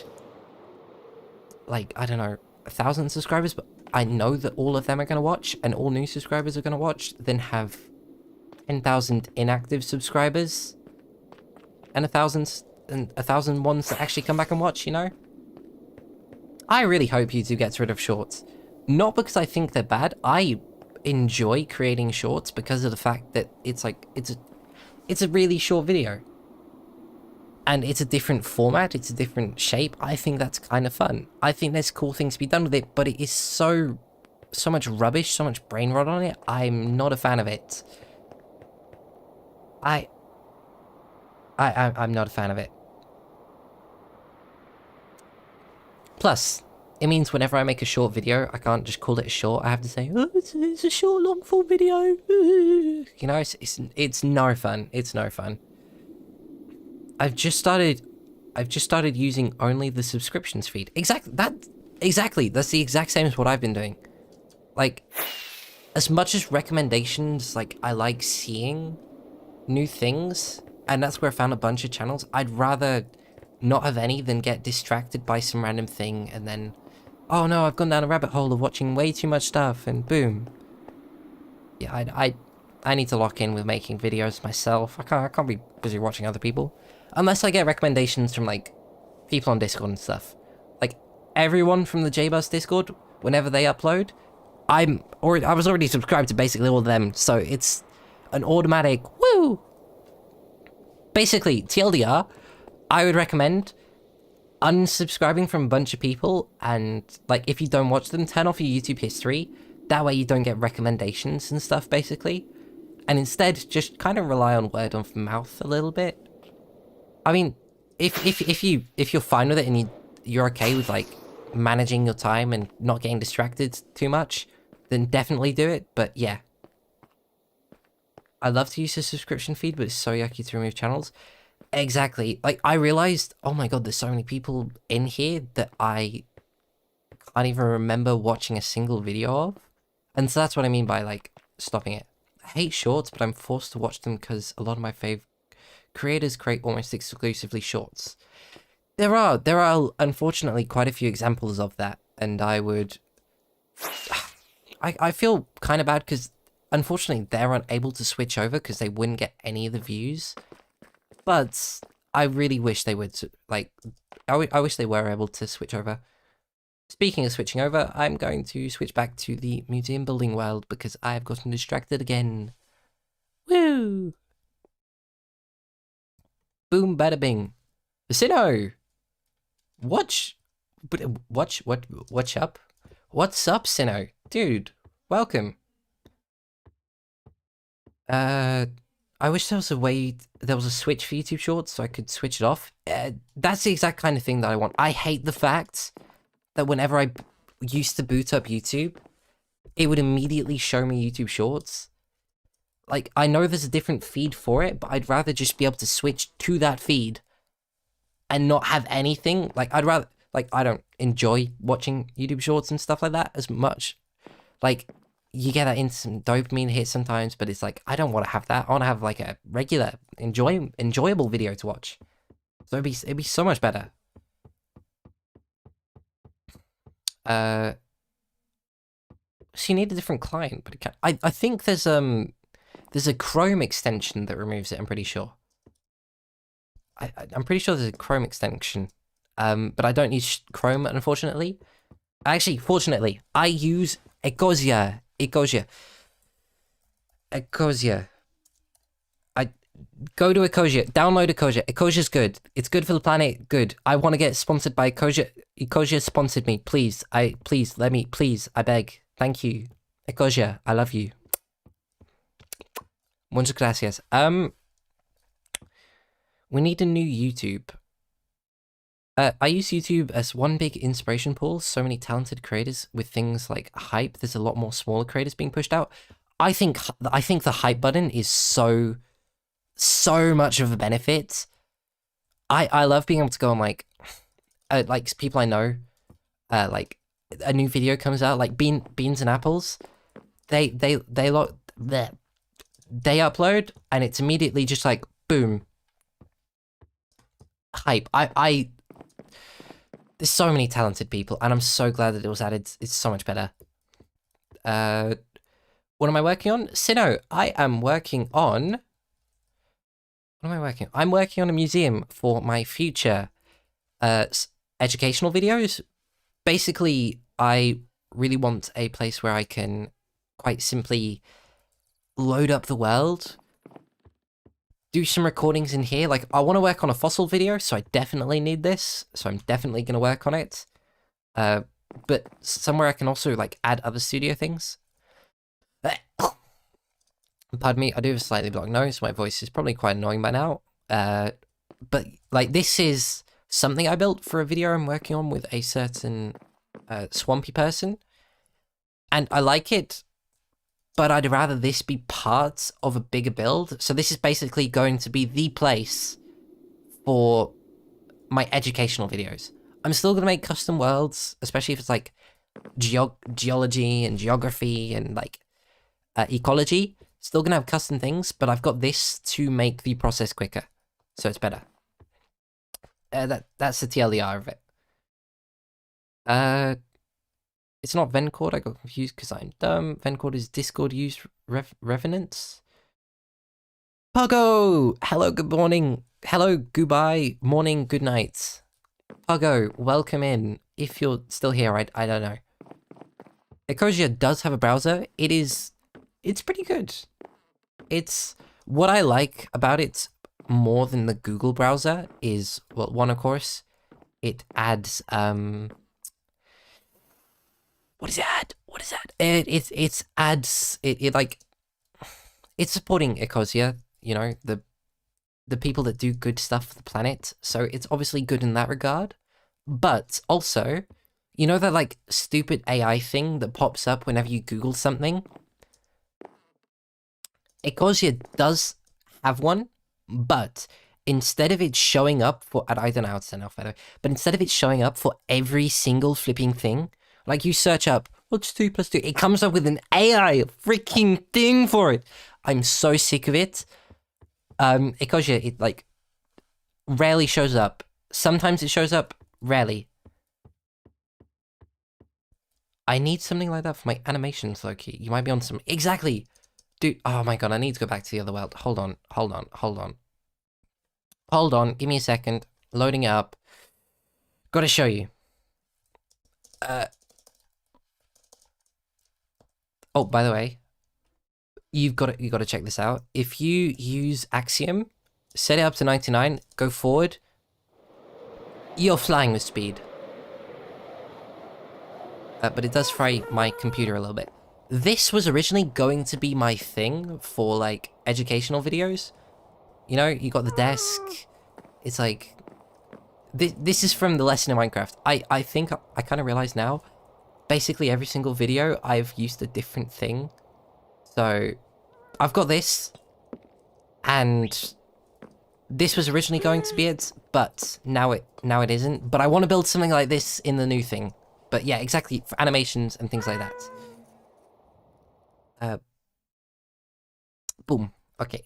Speaker 1: like, I don't know, 1,000 subscribers, but I know that all of them are gonna watch and all new subscribers are gonna watch, than have 10,000 inactive subscribers and 1,000 ones that actually come back and watch, you know? I really hope YouTube gets rid of shorts. Not because I think they're bad. I enjoy creating shorts because of the fact that it's like, it's a really short video. And it's a different format, it's a different shape. I think that's kind of fun. I think there's cool things to be done with it, but it is so much rubbish, so much brain rot on it. I'm not a fan of it. I'm not a fan of it. Plus, it means whenever I make a short video, I can't just call it a short. I have to say, oh, it's a short, long form video. You know, it's no fun. It's no fun. I've just started using only the subscriptions feed. Exactly. That's the exact same as what I've been doing. Like, as much as recommendations, like, I like seeing new things, and that's where I found a bunch of channels, I'd rather not have any than get distracted by some random thing and then, oh no, I've gone down a rabbit hole of watching way too much stuff, and boom. Yeah, I need to lock in with making videos myself. I can't be busy watching other people. Unless I get recommendations from, like, people on Discord and stuff. Like, everyone from the JBuzz Discord, whenever they upload, I was already subscribed to basically all of them, so it's an automatic woo! Basically, TLDR, I would recommend unsubscribing from a bunch of people, and, like, if you don't watch them, turn off your YouTube history. That way you don't get recommendations and stuff, basically. And instead, just kind of rely on word of mouth a little bit. I mean, if you're fine with it and you're okay with, like, managing your time and not getting distracted too much, then definitely do it. But yeah, I love to use the subscription feed, but it's so yucky to remove channels. Exactly. Like, I realized, oh my god, there's so many people in here that I can't even remember watching a single video of. And so that's what I mean by, like, stopping it. I hate shorts, but I'm forced to watch them because a lot of my fave creators create almost exclusively shorts. There are unfortunately quite a few examples of that, and I feel kind of bad because unfortunately they're unable to switch over because they wouldn't get any of the views. But I really wish they would, like, I wish they were able to switch over. Speaking of switching over, I'm going to switch back to the museum building world because I've gotten distracted again. Woo! Boom, bada bing. Sinnoh! What's up? What's up, Sinnoh? Dude, welcome. I wish there was a way, there was a switch for YouTube Shorts so I could switch it off. That's the exact kind of thing that I want. I hate the fact that whenever I used to boot up YouTube, it would immediately show me YouTube Shorts. Like, I know there's a different feed for it, but I'd rather just be able to switch to that feed and not have anything. Like, I'd rather, like, I don't enjoy watching YouTube Shorts and stuff like that as much. Like, you get that instant dopamine hit sometimes, but it's like, I don't want to have that. I want to have, like, a regular, enjoyable video to watch. So it'd be so much better. So you need a different client, but it can't. I think there's a Chrome extension that removes it, I'm pretty sure. I'm pretty sure there's a Chrome extension. But I don't use Chrome, unfortunately. Actually, fortunately, I use Ecosia. I go to Ecosia, download Ecosia. Ecosia's good. It's good for the planet. Good. I want to get sponsored by Ecosia. Ecosia sponsored me, please. Please let me. Please, I beg. Thank you, Ecosia. I love you. Muchas gracias. We need a new YouTube. I use YouTube as one big inspiration pool. So many talented creators with things like hype. There's a lot more smaller creators being pushed out. I think the hype button is so much of a benefit. I love being able to go on like people I know, like a new video comes out, like Beans and Apples. They upload and it's immediately just like boom. Hype. There's so many talented people, and I'm so glad that it was added. It's so much better. What am I working on? Sino, I am working on... What am I working on? I'm working on a museum for my future educational videos. Basically, I really want a place where I can quite simply load up the world, do some recordings in here. Like, I want to work on a fossil video, so I definitely need this. So I'm definitely going to work on it. But somewhere I can also, like, add other studio things. Pardon me, I do have a slightly blocked nose. My voice is probably quite annoying by now. But, like, this is something I built for a video I'm working on with a certain swampy person. And I like it, but I'd rather this be part of a bigger build. So this is basically going to be the place for my educational videos. I'm still going to make custom worlds, especially if it's like geology and geography and like ecology. Still going to have custom things, but I've got this to make the process quicker. So it's better. That's the TLDR of it. It's not Vencord, I got confused because I'm dumb. Vencord is Discord used revenants. Puggo! Hello, good morning. Hello, goodbye, morning, good night. Puggo, welcome in. If you're still here, I don't know. Ecosia does have a browser. It's pretty good. It's, what I like about it more than the Google browser is, well, one, of course, it adds, what does it add? What is that? It adds like, it's supporting Ecosia, you know, the people that do good stuff for the planet. So it's obviously good in that regard. But also, you know that like stupid AI thing that pops up whenever you Google something? Ecosia does have one, but instead of it showing up for, I don't know how to turn off by the way, but instead of it showing up for every single flipping thing, like you search up, what's 2 + 2? It comes up with an AI freaking thing for it. I'm so sick of it. Ecosia, it like rarely shows up. Sometimes it shows up, rarely. I need something like that for my animations, Loki. You might be on some, exactly. Dude, oh my god, I need to go back to the other world. Hold on. Give me a second. Loading it up. Gotta show you. Oh, by the way, you got to check this out. If you use Axiom, set it up to 99, go forward, you're flying with speed. But it does fry my computer a little bit. this was originally going to be my thing for like educational videos. You know, you got the desk. It's like this is from the lesson in Minecraft. I think I kind of realize now. Basically, every single video I've used a different thing. So I've got this, and this was originally going to be it, but now it isn't. But I want to build something like this in the new thing. But yeah, exactly, for animations and things like that. Boom. Okay.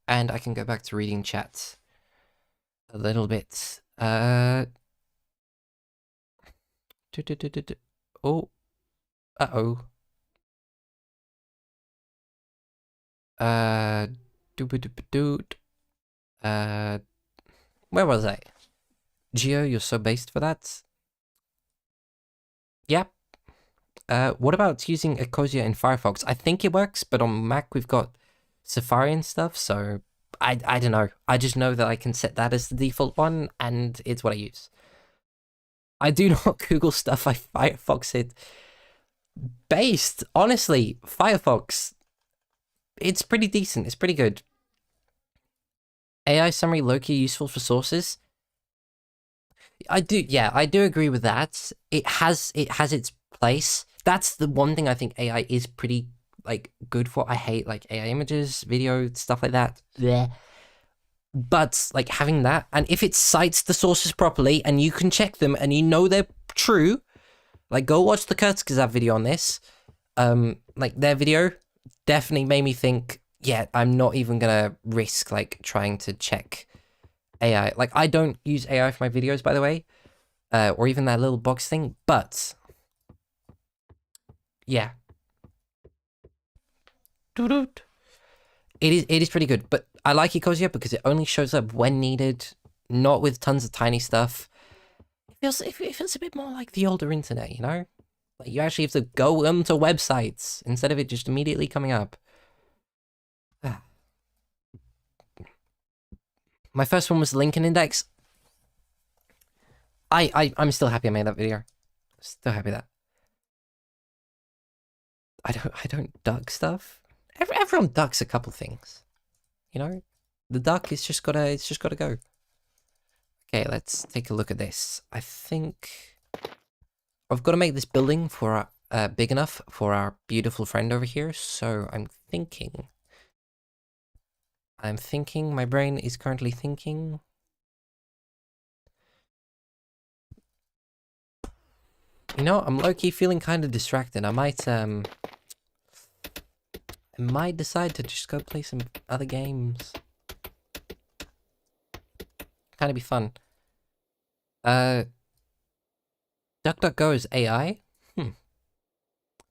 Speaker 1: And I can go back to reading chat a little bit. Oh. Uh-oh. Where was I? Geo, you're so based for that? Yep. What about using Ecosia in Firefox? I think it works, but on Mac we've got Safari and stuff, so I don't know. I just know that I can set that as the default one, and it's what I use. I do not Google stuff, I Firefox it. Based, honestly, Firefox, it's pretty decent, it's pretty good. AI summary low-key useful for sources. I do agree with that. It has its place. That's the one thing I think AI is pretty like good for. I hate like AI images, video, stuff like that. Yeah. But like having that, and if it cites the sources properly and you can check them and you know they're true, like go watch the Kurzgesagt video on this. Like their video definitely made me think, yeah, I'm not even gonna risk like trying to check AI. Like I don't use AI for my videos, by the way, or even that little box thing, but yeah. It is pretty good, but I like Ecosia because it only shows up when needed, not with tons of tiny stuff. It feels a bit more like the older internet, you know? Like you actually have to go to websites instead of it just immediately coming up. My first one was the Lincoln Index. I'm still happy I made that video. Still happy that. I don't duck stuff. Everyone ducks a couple things. You know? The duck is just gotta go. Okay, let's take a look at this. I think I've got to make this building for big enough for our beautiful friend over here. So I'm thinking, my brain is currently thinking. You know, I'm low-key feeling kind of distracted. I might decide to just go play some other games. Kind of be fun. DuckDuckGo is AI?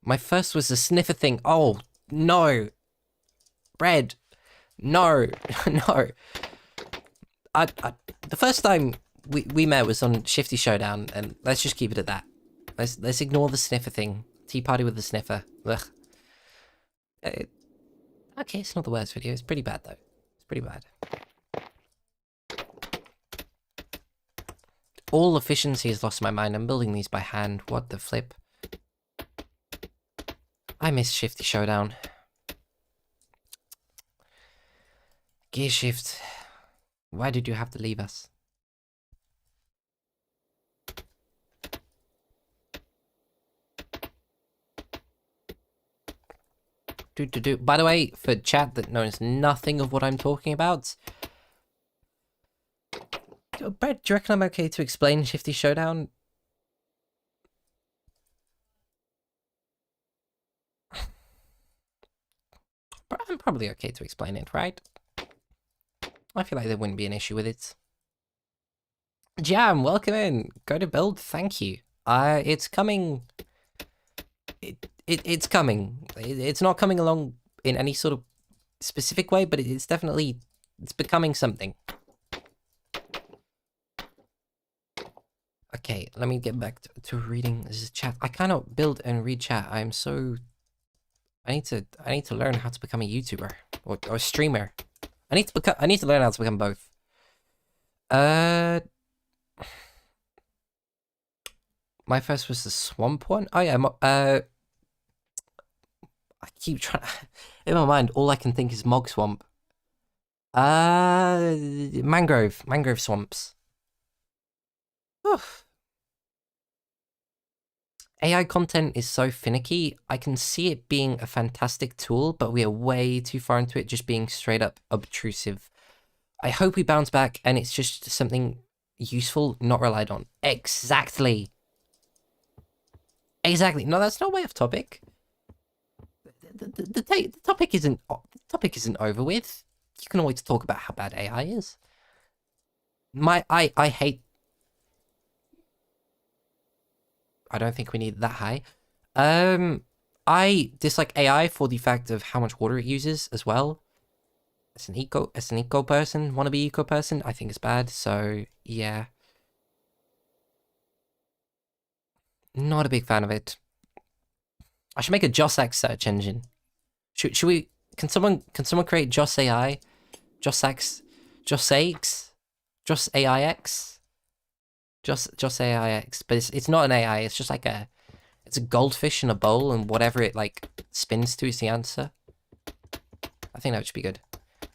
Speaker 1: My first was the sniffer thing. Oh, no. Bread. No. No. The first time we met was on Shifty Showdown, and let's just keep it at that. Let's ignore the sniffer thing. Tea party with the sniffer. Ugh. Okay, it's not the worst video. It's pretty bad, though. It's pretty bad. All efficiency has lost my mind. I'm building these by hand. What the flip? I miss Shifty Showdown. Gear Shift. Why did you have to leave us? By the way, for chat that knows nothing of what I'm talking about, Brett, do you reckon I'm okay to explain Shifty Showdown? I'm probably okay to explain it, right? I feel like there wouldn't be an issue with it. Jam, welcome in. Go to build, thank you. It's coming. It's coming. It's not coming along in any sort of specific way, but it's definitely, it's becoming something. Okay, let me get back to reading this chat. I cannot build and read chat. I'm so... I need to learn how to become a YouTuber or a streamer. I need to learn how to become both. My first was the swamp one. Oh yeah, I keep trying. In my mind, all I can think is Mog Swamp. Mangrove swamps. Oof. AI content is so finicky. I can see it being a fantastic tool, but we are way too far into it just being straight up obtrusive. I hope we bounce back and it's just something useful, not relied on. Exactly. Exactly. No, that's not way off topic. The topic isn't over with. You can always talk about how bad AI is. I hate. I don't think we need that high. I dislike AI for the fact of how much water it uses as well. As an eco person, wannabe eco person, I think it's bad. So yeah, not a big fan of it. I should make a JOSAX search engine. Should we? Can someone create JOS AI, JOSAX, JOSAX, JOS AIX, JOS AIX? But it's not an AI. It's just like it's a goldfish in a bowl, and whatever it like spins to is the answer. I think that should be good.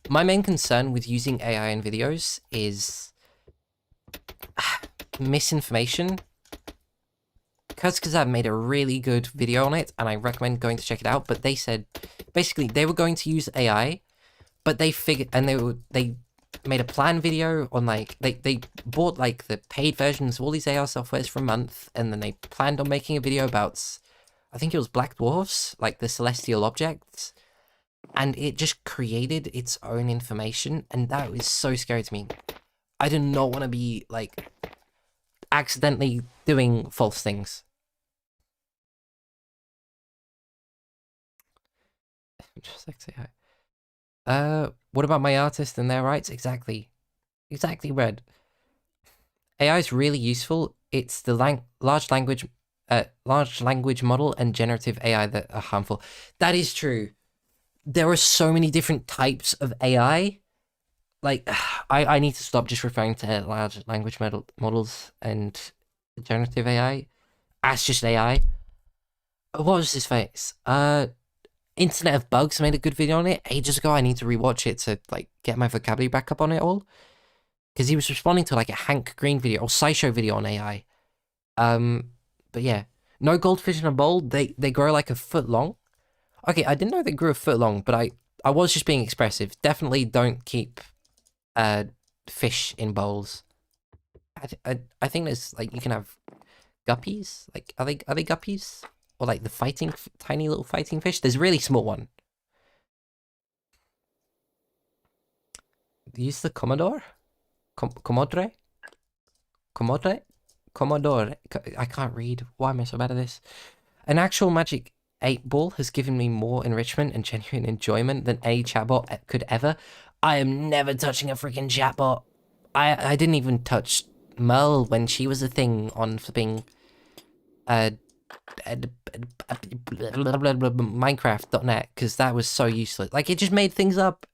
Speaker 1: My main concern with using AI in videos is misinformation. Kazkazab made a really good video on it, and I recommend going to check it out. But they said, basically, they were going to use AI, but they figured, and they made a plan video on like they bought like the paid versions of all these AI softwares for a month, and then they planned on making a video about, I think it was black dwarfs, like the celestial objects, and it just created its own information, and that was so scary to me. I did not want to be like accidentally doing false things. Just like say hi. What about my artist and their rights? Exactly, Red. AI is really useful. It's the large language model and generative AI that are harmful. That is true. There are so many different types of AI. Like, I need to stop just referring to large language models and generative AI as just AI. What was his face? Internet of Bugs made a good video on it ages ago. I need to rewatch it to like get my vocabulary back up on it all. Because he was responding to like a Hank Green video or SciShow video on AI. But yeah. No goldfish in a bowl, they grow like a foot long. Okay, I didn't know they grew a foot long, but I was just being expressive. Definitely don't keep fish in bowls. I think there's like you can have guppies. Like are they guppies? Or like the tiny little fighting fish. There's a really small one. Use the Commodore? Commodore? I can't read. Why am I so bad at this? An actual Magic 8 Ball has given me more enrichment and genuine enjoyment than any chatbot could ever. I am never touching a freaking chatbot. I didn't even touch Merle when she was a thing on flipping Minecraft.net, because that was so useless. Like, it just made things up.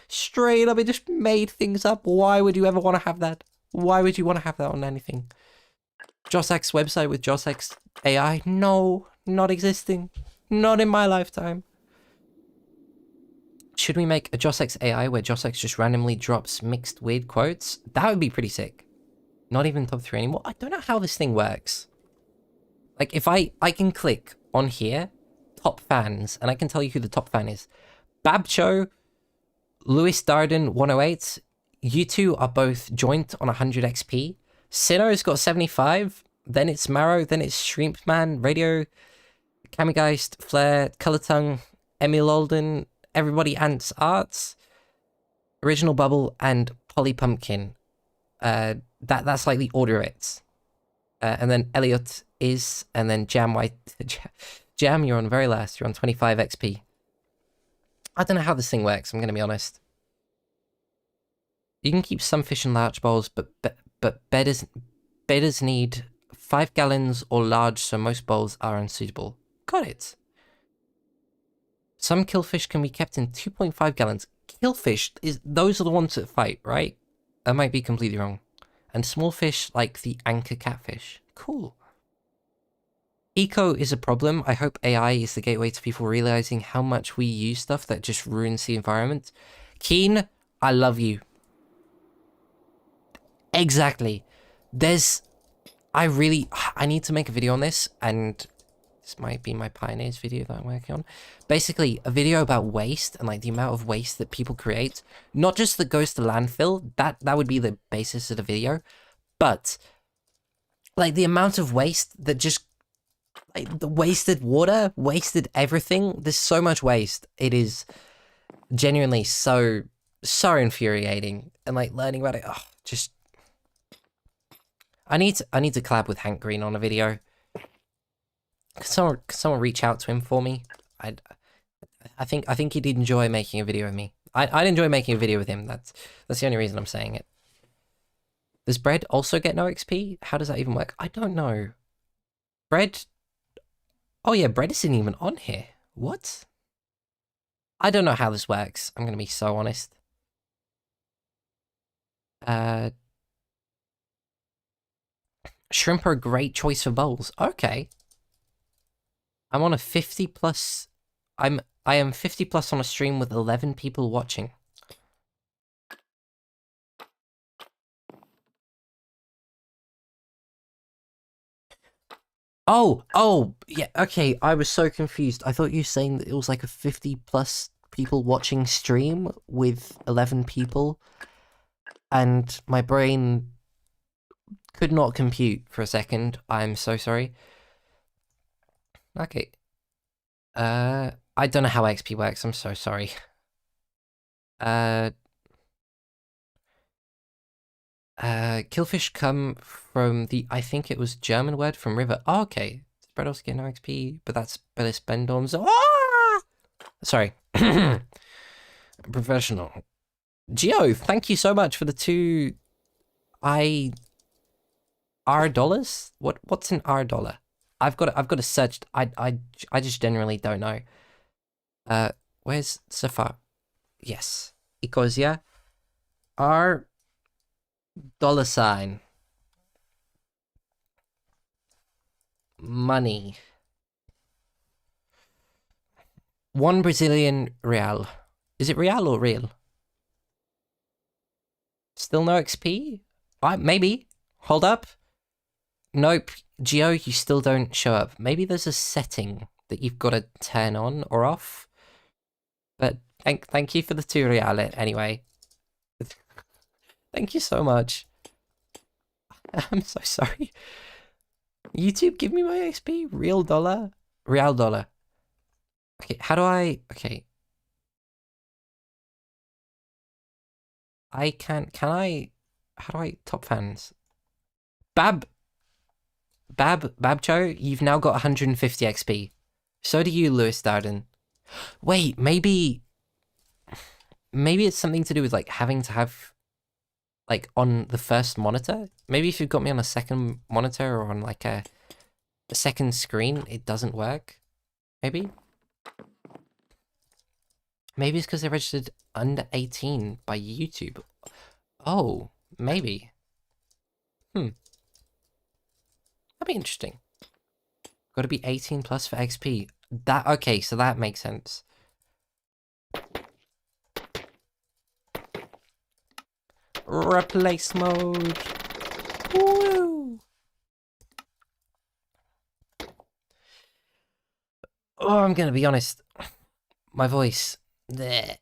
Speaker 1: Straight up, it just made things up. Why would you ever want to have that? Why would you want to have that on anything? JOSAX website with JOSAX AI? No, not existing. Not in my lifetime. Should we make a JOSAX AI where JOSAX just randomly drops mixed weird quotes? That would be pretty sick. Not even top 3 anymore. I don't know how this thing works. Like, if I can click on here, top fans, and I can tell you who the top fan is. Babcho, Lewis Darden 108, you two are both joint on 100 XP. Sinno's got 75, then it's Marrow, then it's Shrimpman, Radio, Kamigeist, Flare, Color Tongue, Emil Alden, Everybody Ants Arts, Original Bubble, and Polly Pumpkin. That's like the order it's. And then Elliot is, and then Jam White. Jam, you're on very last. You're on 25 XP. I don't know how this thing works, I'm going to be honest. You can keep some fish in large bowls, but bedders need 5 gallons or large, so most bowls are unsuitable. Got it. Some killfish can be kept in 2.5 gallons. Killfish, those are the ones that fight, right? I might be completely wrong. And small fish like the anchor catfish. Cool. Eco is a problem. I hope AI is the gateway to people realizing how much we use stuff that just ruins the environment. Keen, I love you. Exactly. I need to make a video on this, and this might be my Pioneers video that I'm working on. Basically, a video about waste and like the amount of waste that people create. Not just that goes to landfill, that would be the basis of the video, but like the amount of waste that just, like the wasted water, wasted everything. There's so much waste. It is genuinely so infuriating, and like learning about it, just I need to collab with Hank Green on a video. Can someone reach out to him for me? I think he'd enjoy making a video with me. I'd enjoy making a video with him. That's the only reason I'm saying it. Does bread also get no XP? How does that even work? I don't know. Bread. Oh yeah, bread isn't even on here. What? I don't know how this works. I'm gonna be so honest. Shrimp are a great choice for bowls. Okay. I'm on a 50 plus. I am 50 plus on a stream with 11 people watching. Oh, yeah, okay, I was so confused. I thought you were saying that it was like a 50 plus people watching stream with 11 people, and my brain could not compute for a second. I'm so sorry. Okay. I don't know how XP works, I'm so sorry. Killfish come from the, I think it was German word from river. Oh, okay. Spread also get no XP, but that's Bellis Bendorms. Ah! Sorry. Professional. Geo, thank you so much for the R dollars? What's an R dollar? I've got to search. I just generally don't know. Where's Safar? Yes. Ecosia. R dollar sign. Money. 1 Brazilian real. Is it real or real? Still no XP? Maybe. Hold up. Nope. Geo, you still don't show up. Maybe there's a setting that you've got to turn on or off. But thank you for the 2 real anyway. Thank you so much. I'm so sorry. YouTube, give me my XP. Real dollar. Real dollar. Okay, how do I... Okay. Can I... How do I... Top fans. Babcho, you've now got 150 XP. So do you, Lewis Dowden. Wait, maybe it's something to do with like having to have like on the first monitor. Maybe if you've got me on a second monitor or on like a second screen, it doesn't work. Maybe it's because they're registered under 18 by YouTube. Oh, maybe. That'd be interesting. Got to be 18 plus for XP. Okay, so that makes sense. Replace mode. Woo! Oh, I'm gonna be honest. My voice. Bleh.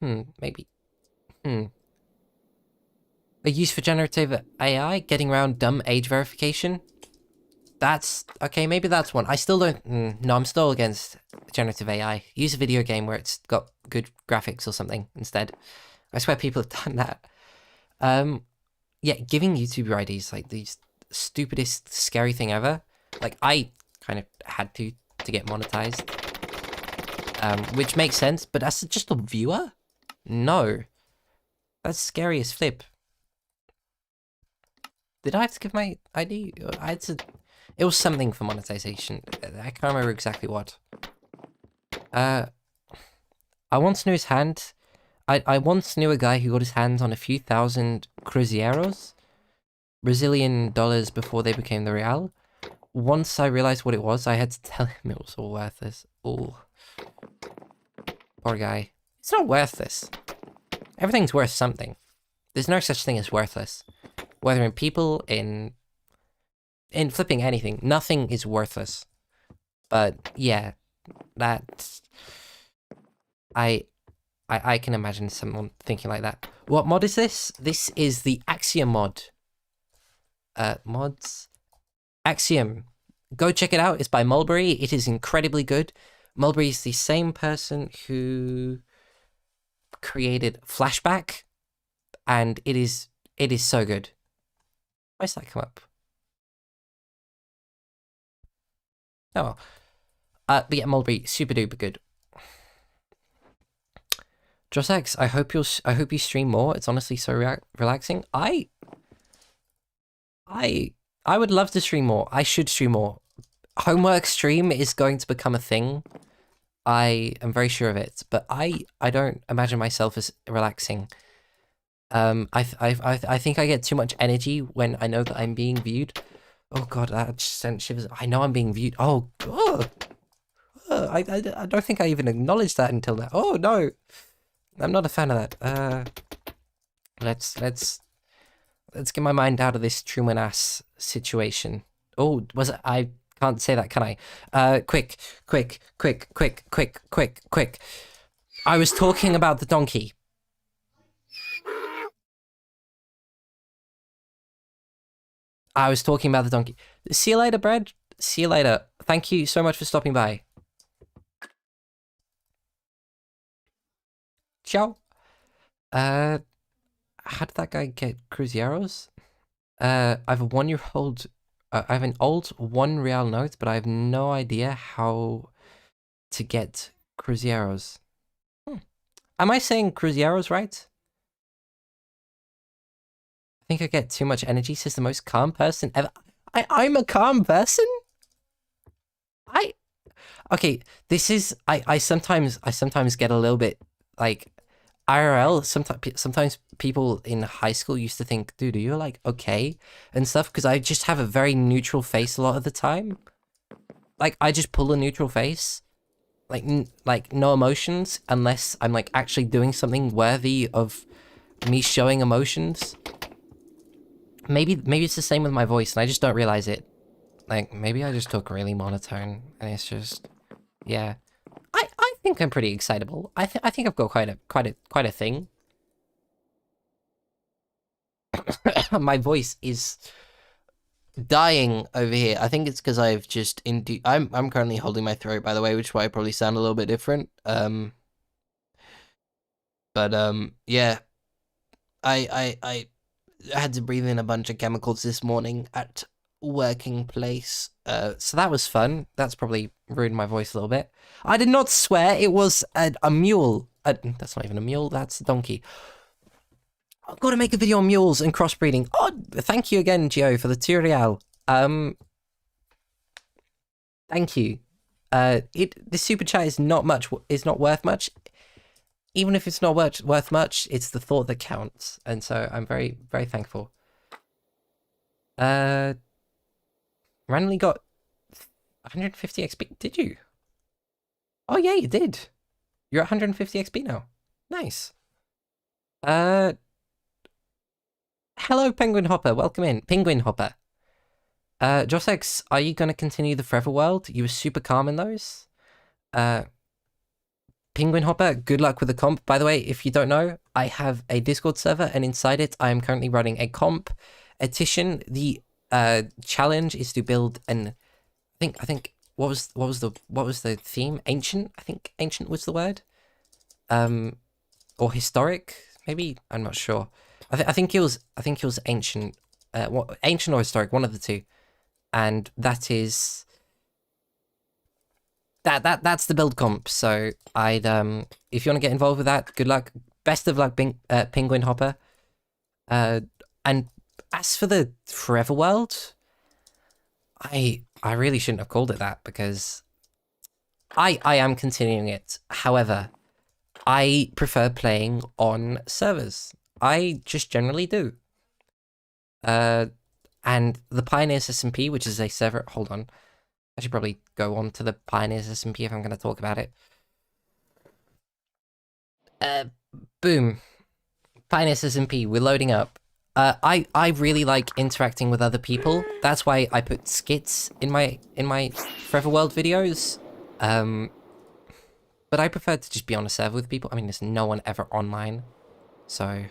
Speaker 1: Maybe. A use for generative AI, getting around dumb age verification. That's okay. Maybe that's one. I still don't. No, I'm still against generative AI. Use a video game where it's got good graphics or something instead. I swear people have done that. Yeah, giving YouTuber IDs like the stupidest, scary thing ever. Like I kind of had to get monetized, which makes sense. But as just a viewer, no, that's scary as flip. Did I have to give my ID? I had to. It was something for monetization. I can't remember exactly what. I once knew his hand. I once knew a guy who got his hands on a few thousand cruzeiros, Brazilian dollars before they became the real. once I realized what it was, I had to tell him it was all worthless. Oh, poor guy. It's not worthless. Everything's worth something. There's no such thing as worthless. Whether in people, in flipping anything, nothing is worthless. But yeah, that's... I can imagine someone thinking like that. What mod is this? This is the Axiom mod. Mods. Axiom. Go check it out. It's by Mulberry. It is incredibly good. Mulberry is the same person who created Flashback, and it is so good. Why does that come up? Oh, but yeah, Mulberry, super duper good. Josex, I hope you stream more. It's honestly so relaxing. I would love to stream more. I should stream more. Homework stream is going to become a thing. I am very sure of it, but I don't imagine myself as relaxing. I think I get too much energy when I know that I'm being viewed. Oh god, that just sent shivers. I know I'm being viewed. Oh god. I don't think I even acknowledged that until now. Oh no. I'm not a fan of that. Let's get my mind out of this Truman ass situation. Oh, was it? I can't say that, can I? Quick. I was talking about the donkey. See you later, Brad. See you later. Thank you so much for stopping by. Ciao. How did that guy get Cruzeros? I have a 1-year-old. I have an old 1 real note, but I have no idea how to get Cruzeros. Am I saying Cruzeros right? I think I get too much energy, says the most calm person ever. I'm a calm person? Okay, this is... I sometimes get a little bit, like... IRL, sometimes people in high school used to think, dude, are you like okay and stuff? Because I just have a very neutral face a lot of the time. Like I just pull a neutral face, like no emotions unless I'm like actually doing something worthy of me showing emotions. Maybe it's the same with my voice and I just don't realize it. Like maybe I just talk really monotone and it's just, yeah. I think I'm pretty excitable. I think I've got quite a thing. My voice is dying over here. I think it's because I've just I'm currently holding my throat, by the way, which is why I probably sound a little bit different. Yeah. I had to breathe in a bunch of chemicals this morning at working place. So that was fun. That's probably ruined my voice a little bit. I did not swear. It was a mule. That's not even a mule. That's a donkey. I've got to make a video on mules and crossbreeding. Oh, thank you again, Gio, for the tutorial. Thank you. The super chat is not worth much. Even if it's not worth much, it's the thought that counts. And so I'm very, very thankful. Randomly got 150 XP. Did you? Oh yeah, you did. You're at 150 XP now. Nice. Hello, Penguin Hopper. Welcome in. Penguin Hopper. Josex, are you going to continue the Forever World? You were super calm in those. Penguin Hopper, good luck with the comp. By the way, if you don't know, I have a Discord server, and inside it, I am currently running a comp edition. The challenge is to build an... I think what was the theme? Ancient? I think ancient was the word. Or historic? Maybe, I'm not sure. I think it was ancient. Ancient or historic, one of the two. And that is that's the build comp. So I'd if you want to get involved with that, good luck. Best of luck, Penguin Hopper. And as for the Forever World, I really shouldn't have called it that because I am continuing it. However, I prefer playing on servers. I just generally do. And the Pioneers SMP, which is a server... Hold on. I should probably go on to the Pioneers SMP if I'm going to talk about it. Boom. Pioneers SMP, we're loading up. I really like interacting with other people. That's why I put skits in my Forever World videos. But I prefer to just be on a server with people. I mean, there's no one ever online, so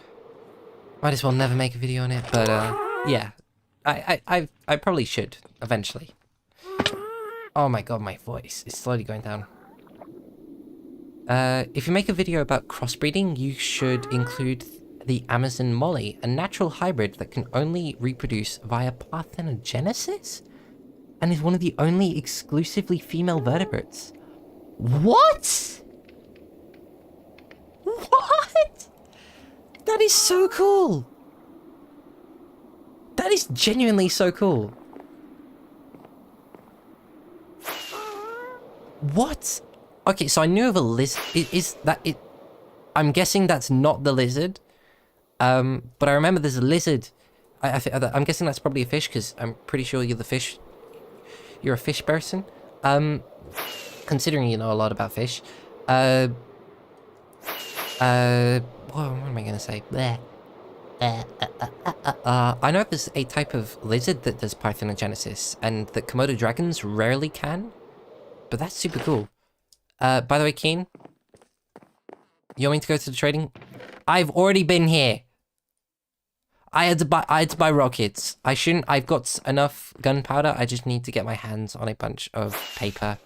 Speaker 1: might as well never make a video on it. But yeah, I probably should eventually. Oh my god, my voice is slowly going down. If you make a video about crossbreeding, you should include the Amazon Molly, a natural hybrid that can only reproduce via parthenogenesis, and is one of the only exclusively female vertebrates. What? What? That is so cool. That is genuinely so cool. What? Okay, so I knew of a lizard. Is that it? I'm guessing that's not the lizard. But I remember there's a lizard. I'm guessing that's probably a fish because I'm pretty sure you're the fish. You're a fish person. Considering you know a lot about fish. What am I gonna say? I know there's a type of lizard that does parthenogenesis, and that Komodo dragons rarely can. But that's super cool. By the way, Keen, you want me to go to the trading? I've already been here. I had to buy rockets. I shouldn't. I've got enough gunpowder. I just need to get my hands on a bunch of paper.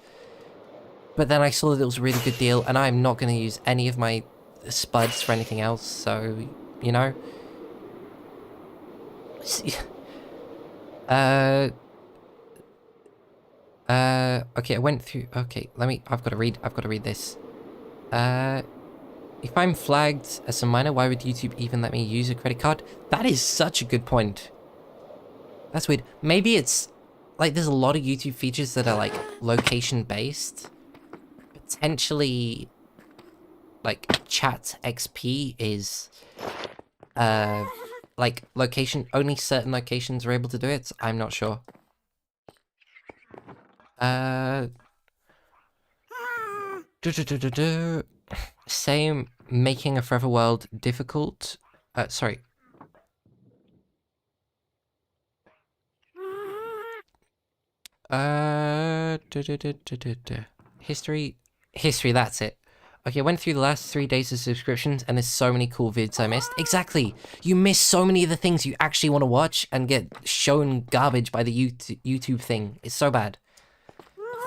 Speaker 1: But then I saw that it was a really good deal, and I'm not going to use any of my spuds for anything else, so, you know. Okay, I went through... Okay, I've got to read this. If I'm flagged as a minor, why would YouTube even let me use a credit card? That is such a good point. That's weird. Maybe it's... Like, there's a lot of YouTube features that are, like, location-based. Potentially, like, Chat XP is, like, location... Only certain locations are able to do it. I'm not sure. Same, making a Forever World difficult. Sorry. History, that's it. Okay, I went through the last 3 days of subscriptions, and there's so many cool vids I missed. Exactly! You miss so many of the things you actually want to watch, and get shown garbage by the YouTube thing. It's so bad.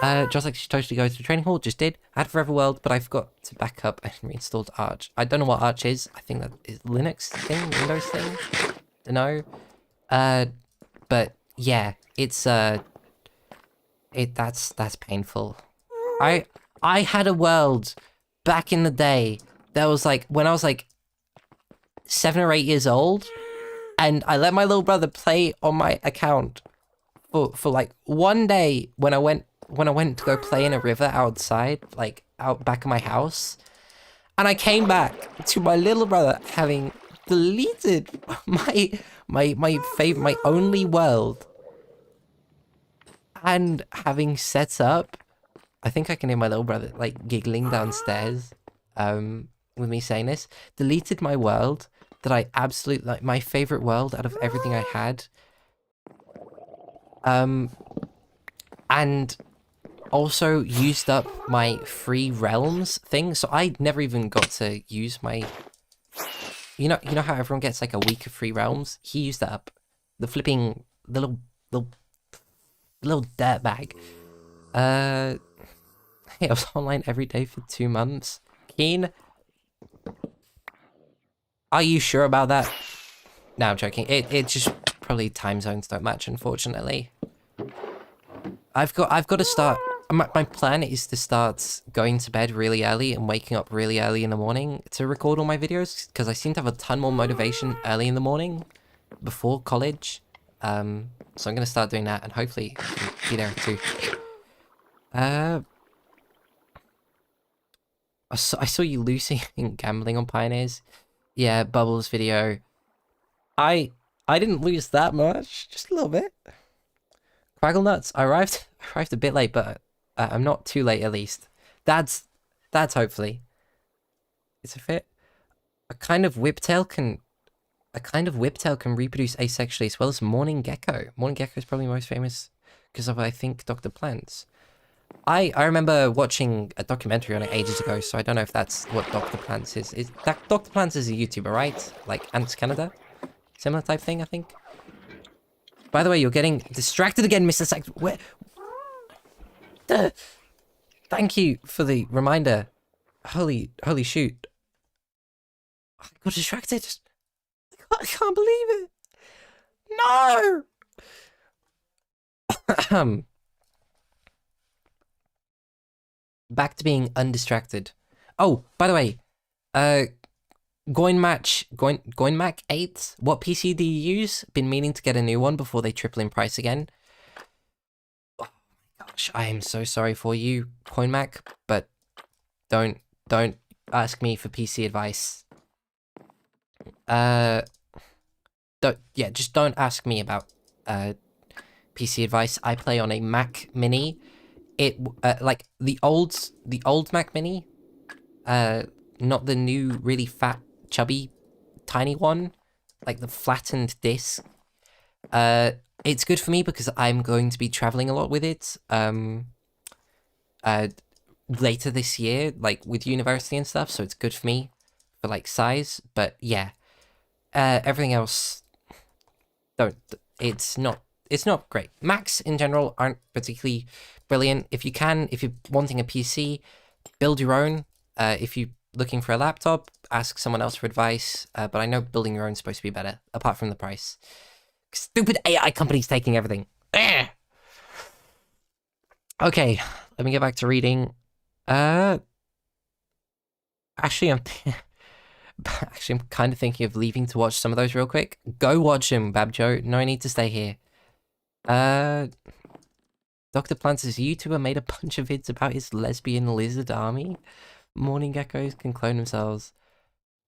Speaker 1: Just like she totally goes to the training hall, just did. I had Forever World, but I forgot to back up and reinstalled Arch. I don't know what Arch is. I think that is Linux thing, Windows thing. Don't know. But yeah, it's that's painful. I had a world back in the day that was like when I was like 7 or 8 years old, and I let my little brother play on my account for like one day when I went to go play in a river outside, like out back of my house, and I came back to my little brother having deleted my only world, and having set up, I think I can hear my little brother like giggling downstairs, with me saying this, deleted my world that I absolutely, like, my favorite world out of everything I had, and also used up my free realms thing, so I never even got to use my... You know how everyone gets like a week of free realms? He used that up. The flipping little dirtbag. Hey, I was online every day for 2 months. Keen? Are you sure about that? No, I'm joking. It just probably time zones don't match, unfortunately. I've got to start... My plan is to start going to bed really early and waking up really early in the morning to record all my videos, because I seem to have a ton more motivation early in the morning before college. So I'm going to start doing that, and hopefully be there too. I saw you losing and gambling on Pioneers. Yeah, Bubbles video. I I didn't lose that much, just a little bit. Quaggle nuts. I arrived a bit late, but I'm not too late at least. That's hopefully. It's a fit. A kind of whiptail can reproduce asexually as well as morning gecko. Morning gecko is probably most famous because of, I think, Dr. Plants. I remember watching a documentary on it ages ago, so I don't know if that's what Dr. Plants is. Is that Dr. Plants is a YouTuber, right? Like Ants Canada? Similar type thing, I think. By the way, you're getting distracted again, Mr. Sax. Where? Thank you for the reminder. Holy shoot. I got distracted. I can't believe it. No! Back to being undistracted. Oh, by the way, Goinmac 8, what PC do you use? Been meaning to get a new one before they triple in price again. Oh my gosh, I am so sorry for you, Coinmac, but don't ask me for PC advice. Just don't ask me about PC advice. I play on a Mac Mini. It like the old Mac Mini, not the new really fat chubby tiny one, like the flattened disc. It's good for me because I'm going to be traveling a lot with it later this year, like with university and stuff, so it's good for me for like size. But yeah, everything else it's not great. Macs in general aren't particularly brilliant. If you're wanting a PC, build your own. If you're looking for a laptop, ask someone else for advice. But I know building your own is supposed to be better, apart from the price. Stupid AI companies taking everything. Ugh. Okay, let me get back to reading. Actually, I'm kind of thinking of leaving to watch some of those real quick. Go watch them, Babjo. No need to stay here. Dr. Plants' YouTuber made a bunch of vids about his lesbian lizard army. Morning geckos can clone themselves.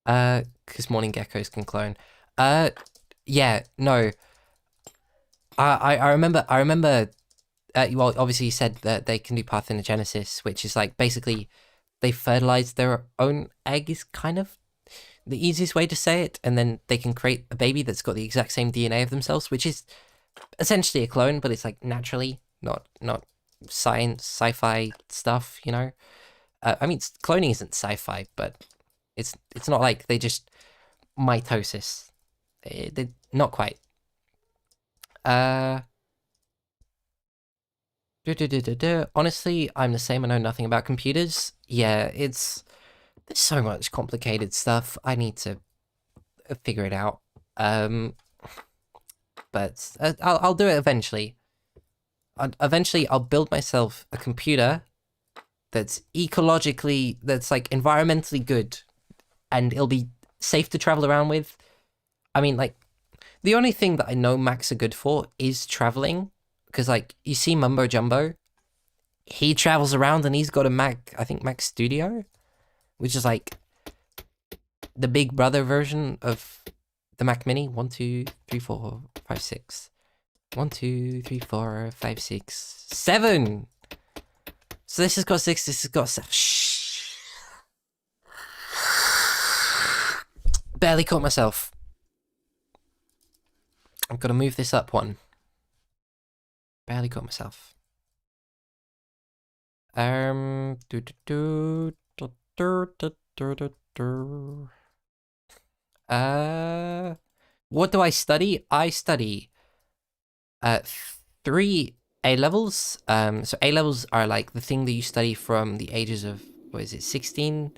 Speaker 1: Because morning geckos can clone. Yeah, no. I remember, well, obviously you said that they can do parthenogenesis, which is like, basically, they fertilize their own egg is kind of the easiest way to say it, and then they can create a baby that's got the exact same DNA of themselves, which is essentially a clone, but it's like naturally, not science, sci-fi stuff, you know? I mean, cloning isn't sci-fi, but it's not like they just mitosis. They not quite. Honestly, I'm the same. I know nothing about computers. Yeah, there's so much complicated stuff. I need to figure it out. But I'll do it eventually. Eventually, I'll build myself a computer that's that's like environmentally good, and it'll be safe to travel around with. I mean, like, the only thing that I know Macs are good for is traveling, because like you see Mumbo Jumbo, he travels around and he's got a Mac, I think Mac Studio, which is like the big brother version of the Mac Mini. 1, 2, 3, 4, 5, 6. 1, 2, 3, 4, 5, 6, 7. So this has got 6. This has got 7. Shh. Barely caught myself. I've got to move this up one. Barely caught myself. What do I study? I study 3 A levels. So A levels are like the thing that you study from the ages of, what is it, 16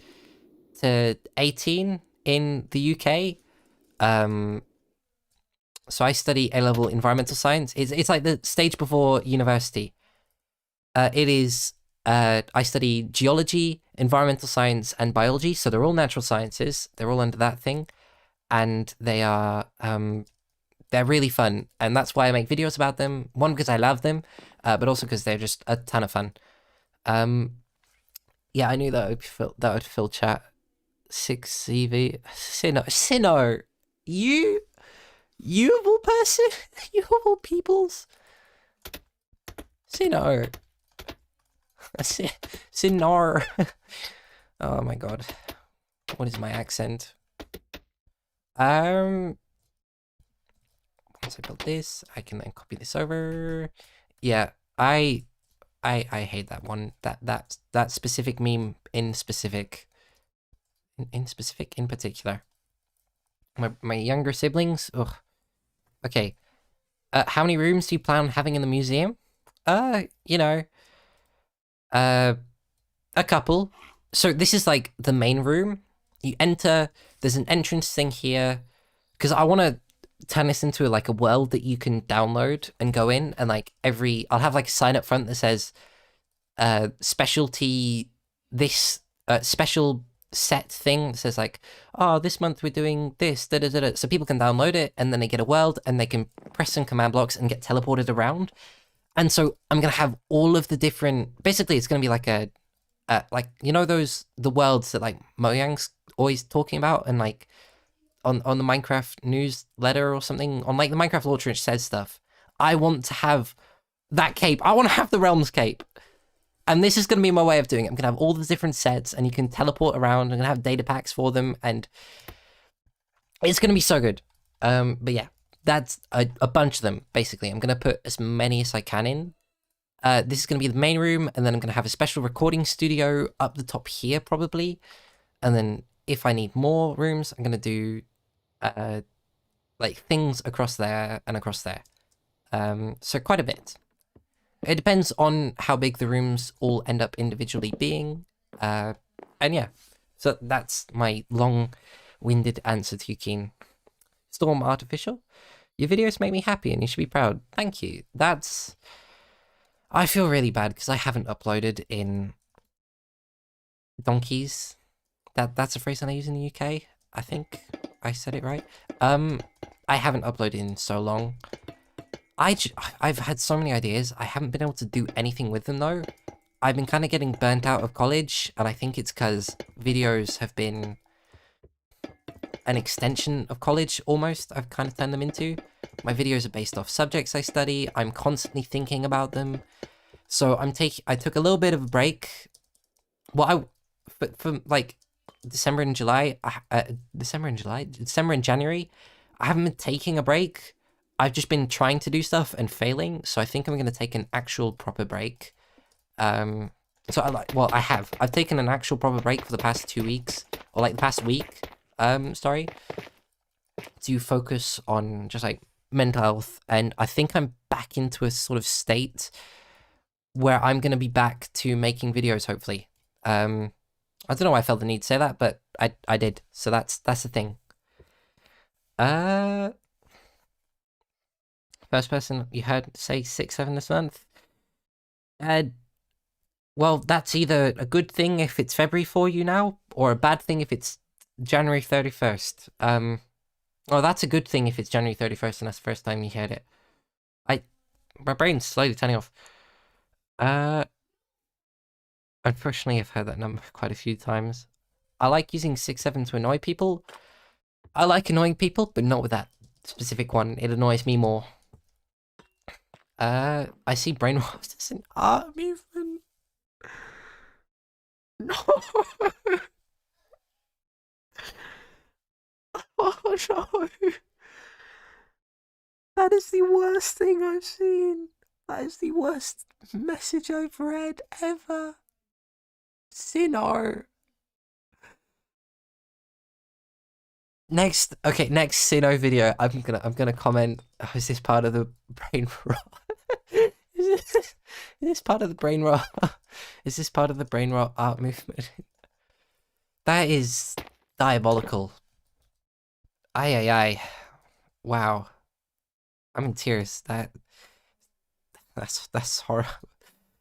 Speaker 1: to 18 in the UK. So I study A-level environmental science. It's like the stage before university. It is, I study geology, environmental science, and biology. So they're all natural sciences. They're all under that thing. And they are, they're really fun. And that's why I make videos about them. One, because I love them, but also because they're just a ton of fun. Yeah, I knew that would fill chat. 6 CV. Sino, you... You of all person, you of all peoples. Sinar. Sinar. Oh my god. What is my accent? Once I build this, I can then copy this over. Yeah, I hate that one. That specific meme in specific. In particular. My younger siblings. Ugh. Okay. How many rooms do you plan on having in the museum? You know, a couple. So this is like the main room. You enter, there's an entrance thing here, because I want to turn this into like a world that you can download and go in, and like I'll have like a sign up front that says specialty, this special set thing that says like, oh, this month we're doing this, da da da da. So people can download it, and then they get a world, and they can press some command blocks and get teleported around. And so I'm gonna have all of the different. Basically, it's gonna be like a, like, you know, the worlds that like Mojang's always talking about, and like on the Minecraft newsletter or something, on like the Minecraft launcher, it says stuff. I want to have that cape. I want to have the Realms cape. And this is going to be my way of doing it. I'm going to have all the different sets, and you can teleport around. I'm going to have data packs for them, and it's going to be so good. But yeah, that's a bunch of them, basically. I'm going to put as many as I can in. This is going to be the main room, and then I'm going to have a special recording studio up the top here, probably. And then if I need more rooms, I'm going to do like things across there and across there. So quite a bit. It depends on how big the rooms all end up individually being. And yeah, so that's my long-winded answer to you, Keen. Storm Artificial, your videos make me happy and you should be proud. Thank you. I feel really bad because I haven't uploaded in donkeys. That's a phrase that I use in the UK. I think I said it right. I haven't uploaded in so long. I've had so many ideas. I haven't been able to do anything with them though. I've been kind of getting burnt out of college, and I think it's because videos have been an extension of college almost. I've kind of turned them into. My videos are based off subjects I study. I'm constantly thinking about them. So I took a little bit of a break. Well, for like December and January, I haven't been taking a break. I've just been trying to do stuff and failing, so I think I'm going to take an actual proper break. I've taken an actual proper break for the past 2 weeks, or like the past week, sorry, to focus on just like mental health, and I think I'm back into a sort of state where I'm going to be back to making videos, hopefully. I don't know why I felt the need to say that, but I did, so that's the thing. First person you heard say 6-7 this month? Well, that's either a good thing if it's February for you now, or a bad thing if it's January 31st. Well, that's a good thing if it's January 31st and that's the first time you heard it. My brain's slowly turning off. Unfortunately, I've heard that number quite a few times. I like using 6-7 to annoy people. I like annoying people, but not with that specific one. It annoys me more. I see brainwashed as an art movement. No. Oh no. That is the worst thing I've seen. That is the worst message I've read ever. Sinnoh. Next Sinnoh video, I'm gonna comment. Oh, is this part of the brain rot? Is this part of the brain rot? Is this part of the brain rot art movement? That is diabolical. Aye. Wow. I'm in tears. That's horrible.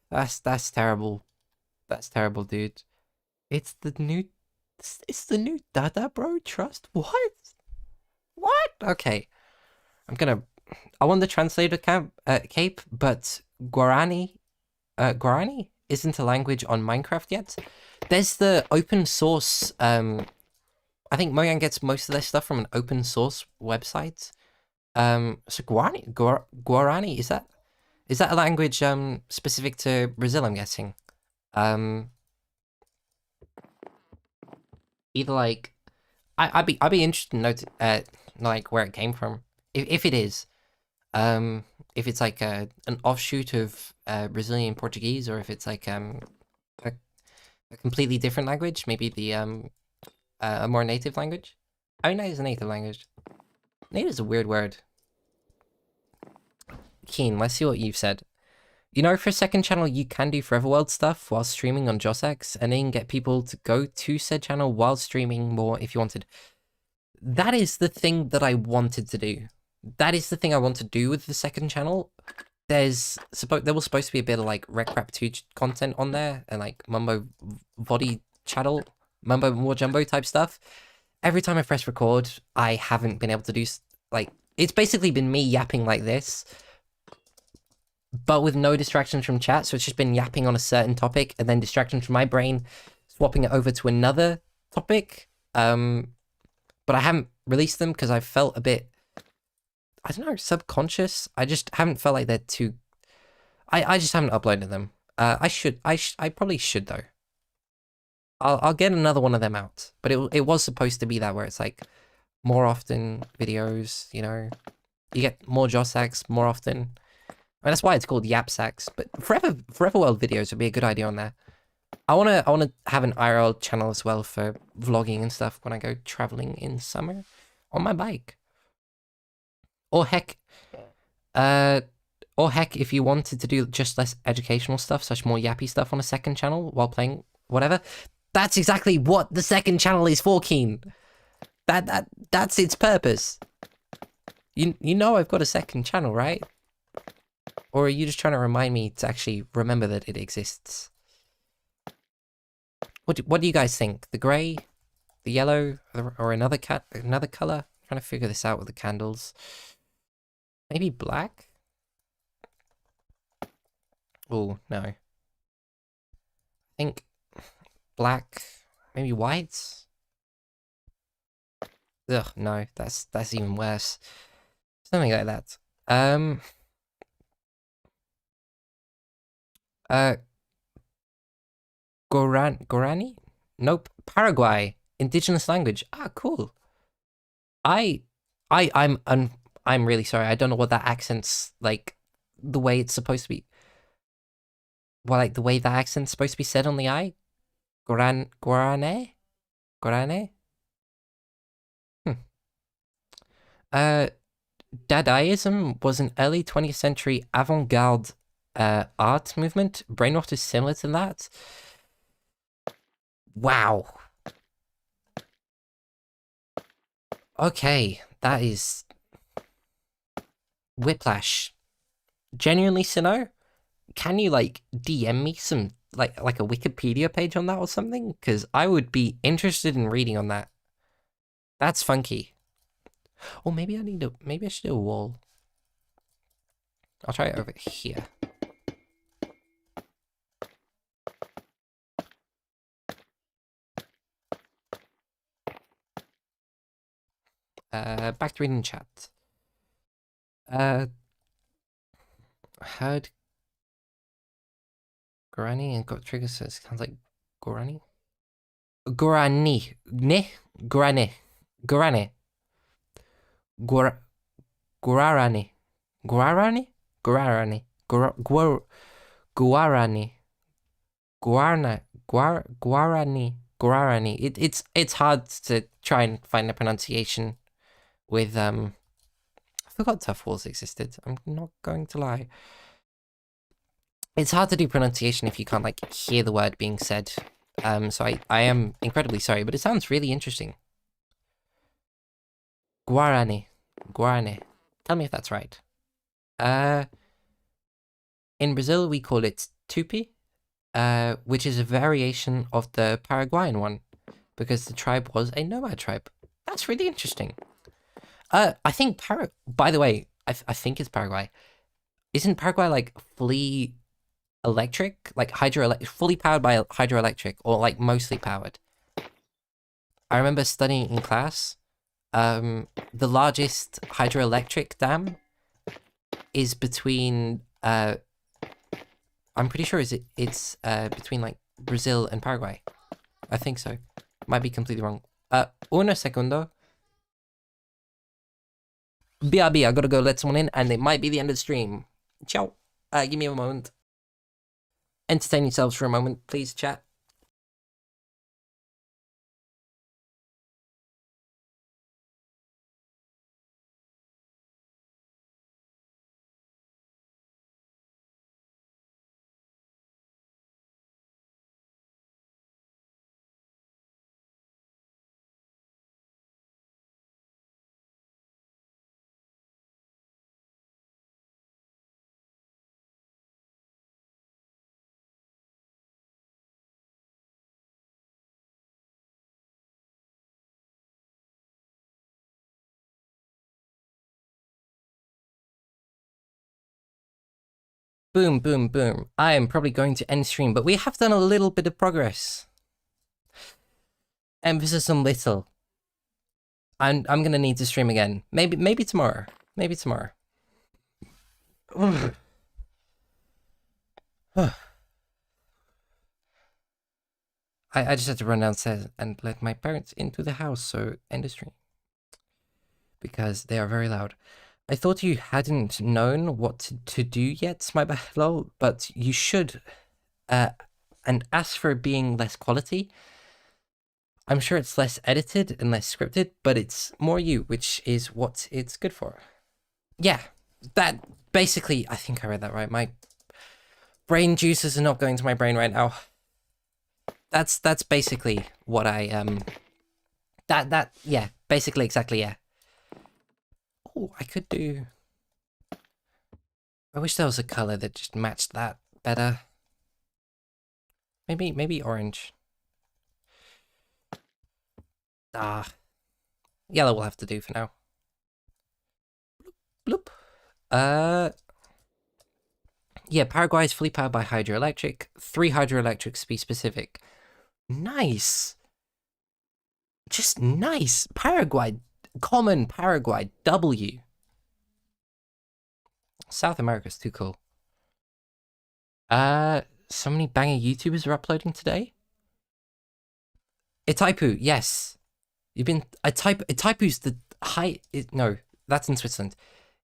Speaker 1: That's terrible. That's terrible, dude. It's the new Dada, bro. Trust what? Okay. I want the translator cape, but Guarani isn't a language on Minecraft yet. There's the open source. I think Mojang gets most of their stuff from an open source website. So Guarani, is that a language specific to Brazil, I'm guessing? Either like I'd be interested to know like where it came from. If it is, if it's like an offshoot of Brazilian Portuguese, or if it's like a, a completely different language, maybe the a more native language. I mean, that is a native language. Native is a weird word. Keen, let's see what you've said. You know, for a second channel, you can do Forever World stuff while streaming on JOSX, and then get people to go to said channel while streaming more if you wanted. That is the thing that I wanted to do. That is the thing I want to do with the second channel. There was supposed to be a bit of like Recrap 2 content on there, and like Mumbo Body channel, Mumbo More Jumbo type stuff. Every time I press record, I haven't been able to do, like, it's basically been me yapping like this, but with no distractions from chat. So it's just been yapping on a certain topic, and then distractions from my brain, swapping it over to another topic. But I haven't released them because I felt a bit, I don't know, subconscious. I just haven't felt like they're too, I just haven't uploaded them. I probably should though. I'll get another one of them out, but it was supposed to be that, where it's like more often videos, you know, you get more JOSX more often. I mean, that's why it's called YapSax, but Forever World videos would be a good idea on there. I wanna have an IRL channel as well for vlogging and stuff when I go traveling in summer on my bike. Or heck, if you wanted to do just less educational stuff, such more yappy stuff on a second channel while playing whatever, that's exactly what the second channel is for, Keen. That's its purpose. You know I've got a second channel, right? Or are you just trying to remind me to actually remember that it exists? What do you guys think? The grey, the yellow, or another color? I'm trying to figure this out with the candles. Maybe black? Oh no. I think black, maybe white. Ugh, no, that's even worse. Something like that. Guarani? Nope. Paraguay. Indigenous language. Ah, cool. I'm really sorry. I don't know what that accent's like, the way it's supposed to be. Well, like the way that accent's supposed to be said on the I. Guarane? Dadaism was an early 20th century avant-garde art movement. Brainrot is similar to that. Wow. Okay, that is whiplash. Genuinely, Sino, can you like DM me some like a Wikipedia page on that or something? Because I would be interested in reading on that. That's funky. Or maybe I should do a wall. I'll try it over here. Back to reading chat. Heard Guarani and got triggers, so it sounds like Guarani. Guarani. Guarani. Guarani. Guarani. Guarani? Guarani. Guarani. Guarani. It's hard to try and find a pronunciation with I forgot Tough Walls existed. I'm not going to lie. It's hard to do pronunciation if you can't like hear the word being said. So I am incredibly sorry, but it sounds really interesting. Guarani. Tell me if that's right. In Brazil we call it tupi, which is a variation of the Paraguayan one, because the tribe was a nomad tribe. That's really interesting. I think by the way, I think it's Paraguay. Isn't Paraguay like fully electric, like fully powered by hydroelectric, or like mostly powered? I remember studying in class the largest hydroelectric dam is between I'm pretty sure it's between like Brazil and Paraguay. I think so. Might be completely wrong. Uno segundo. BRB, I gotta go let someone in, and it might be the end of the stream. Ciao. Give me a moment. Entertain yourselves for a moment, please, chat. Boom, boom, boom. I am probably going to end stream, but we have done a little bit of progress. Emphasis on little. I'm gonna need to stream again. Maybe tomorrow. Maybe tomorrow. I just had to run downstairs and let my parents into the house, so end the stream. Because they are very loud. I thought you hadn't known what to do yet, my bad, lol, but you should. And as for being less quality, I'm sure it's less edited and less scripted, but it's more you, which is what it's good for. Yeah, that basically, I think I read that right. My brain juices are not going to my brain right now. That's basically what I yeah, basically exactly, yeah. Oh, I could do. I wish there was a color that just matched that better. Maybe orange. Yellow will have to do for now. Bloop. Yeah, Paraguay is fully powered by hydroelectric. 3 hydroelectrics to be specific. Nice. Just nice. Paraguay. Common Paraguay. W. South America's too cool. So many banger YouTubers are uploading today. Itaipu, yes. You've been... Itaipu's the high... no, that's in Switzerland.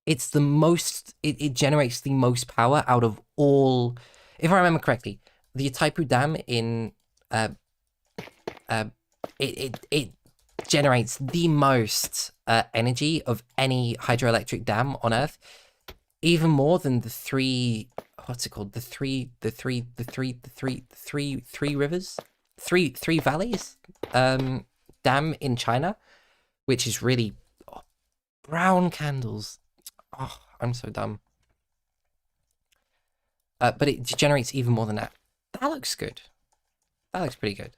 Speaker 1: It's the most... It generates the most power out of all... If I remember correctly, the Itaipu Dam in... it generates the most energy of any hydroelectric dam on Earth. Even more than the 3... What's it called? The three rivers? Three valleys? Dam in China, which is really... Oh, brown candles. Oh, I'm so dumb. But it generates even more than that. That looks good. That looks pretty good.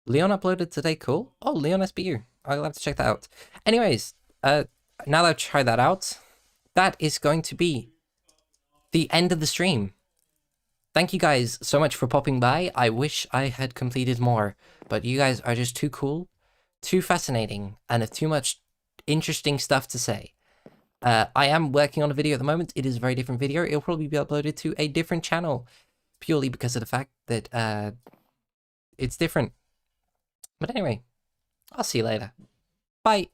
Speaker 1: Leon uploaded today, cool. Oh, Leon SBU. I'll have to check that out. Anyways, now that I've tried that out, that is going to be the end of the stream. Thank you guys so much for popping by. I wish I had completed more, but you guys are just too cool, too fascinating, and have too much interesting stuff to say. I am working on a video at the moment. It is a very different video. It'll probably be uploaded to a different channel, purely because of the fact that it's different. But anyway, I'll see you later. Bye.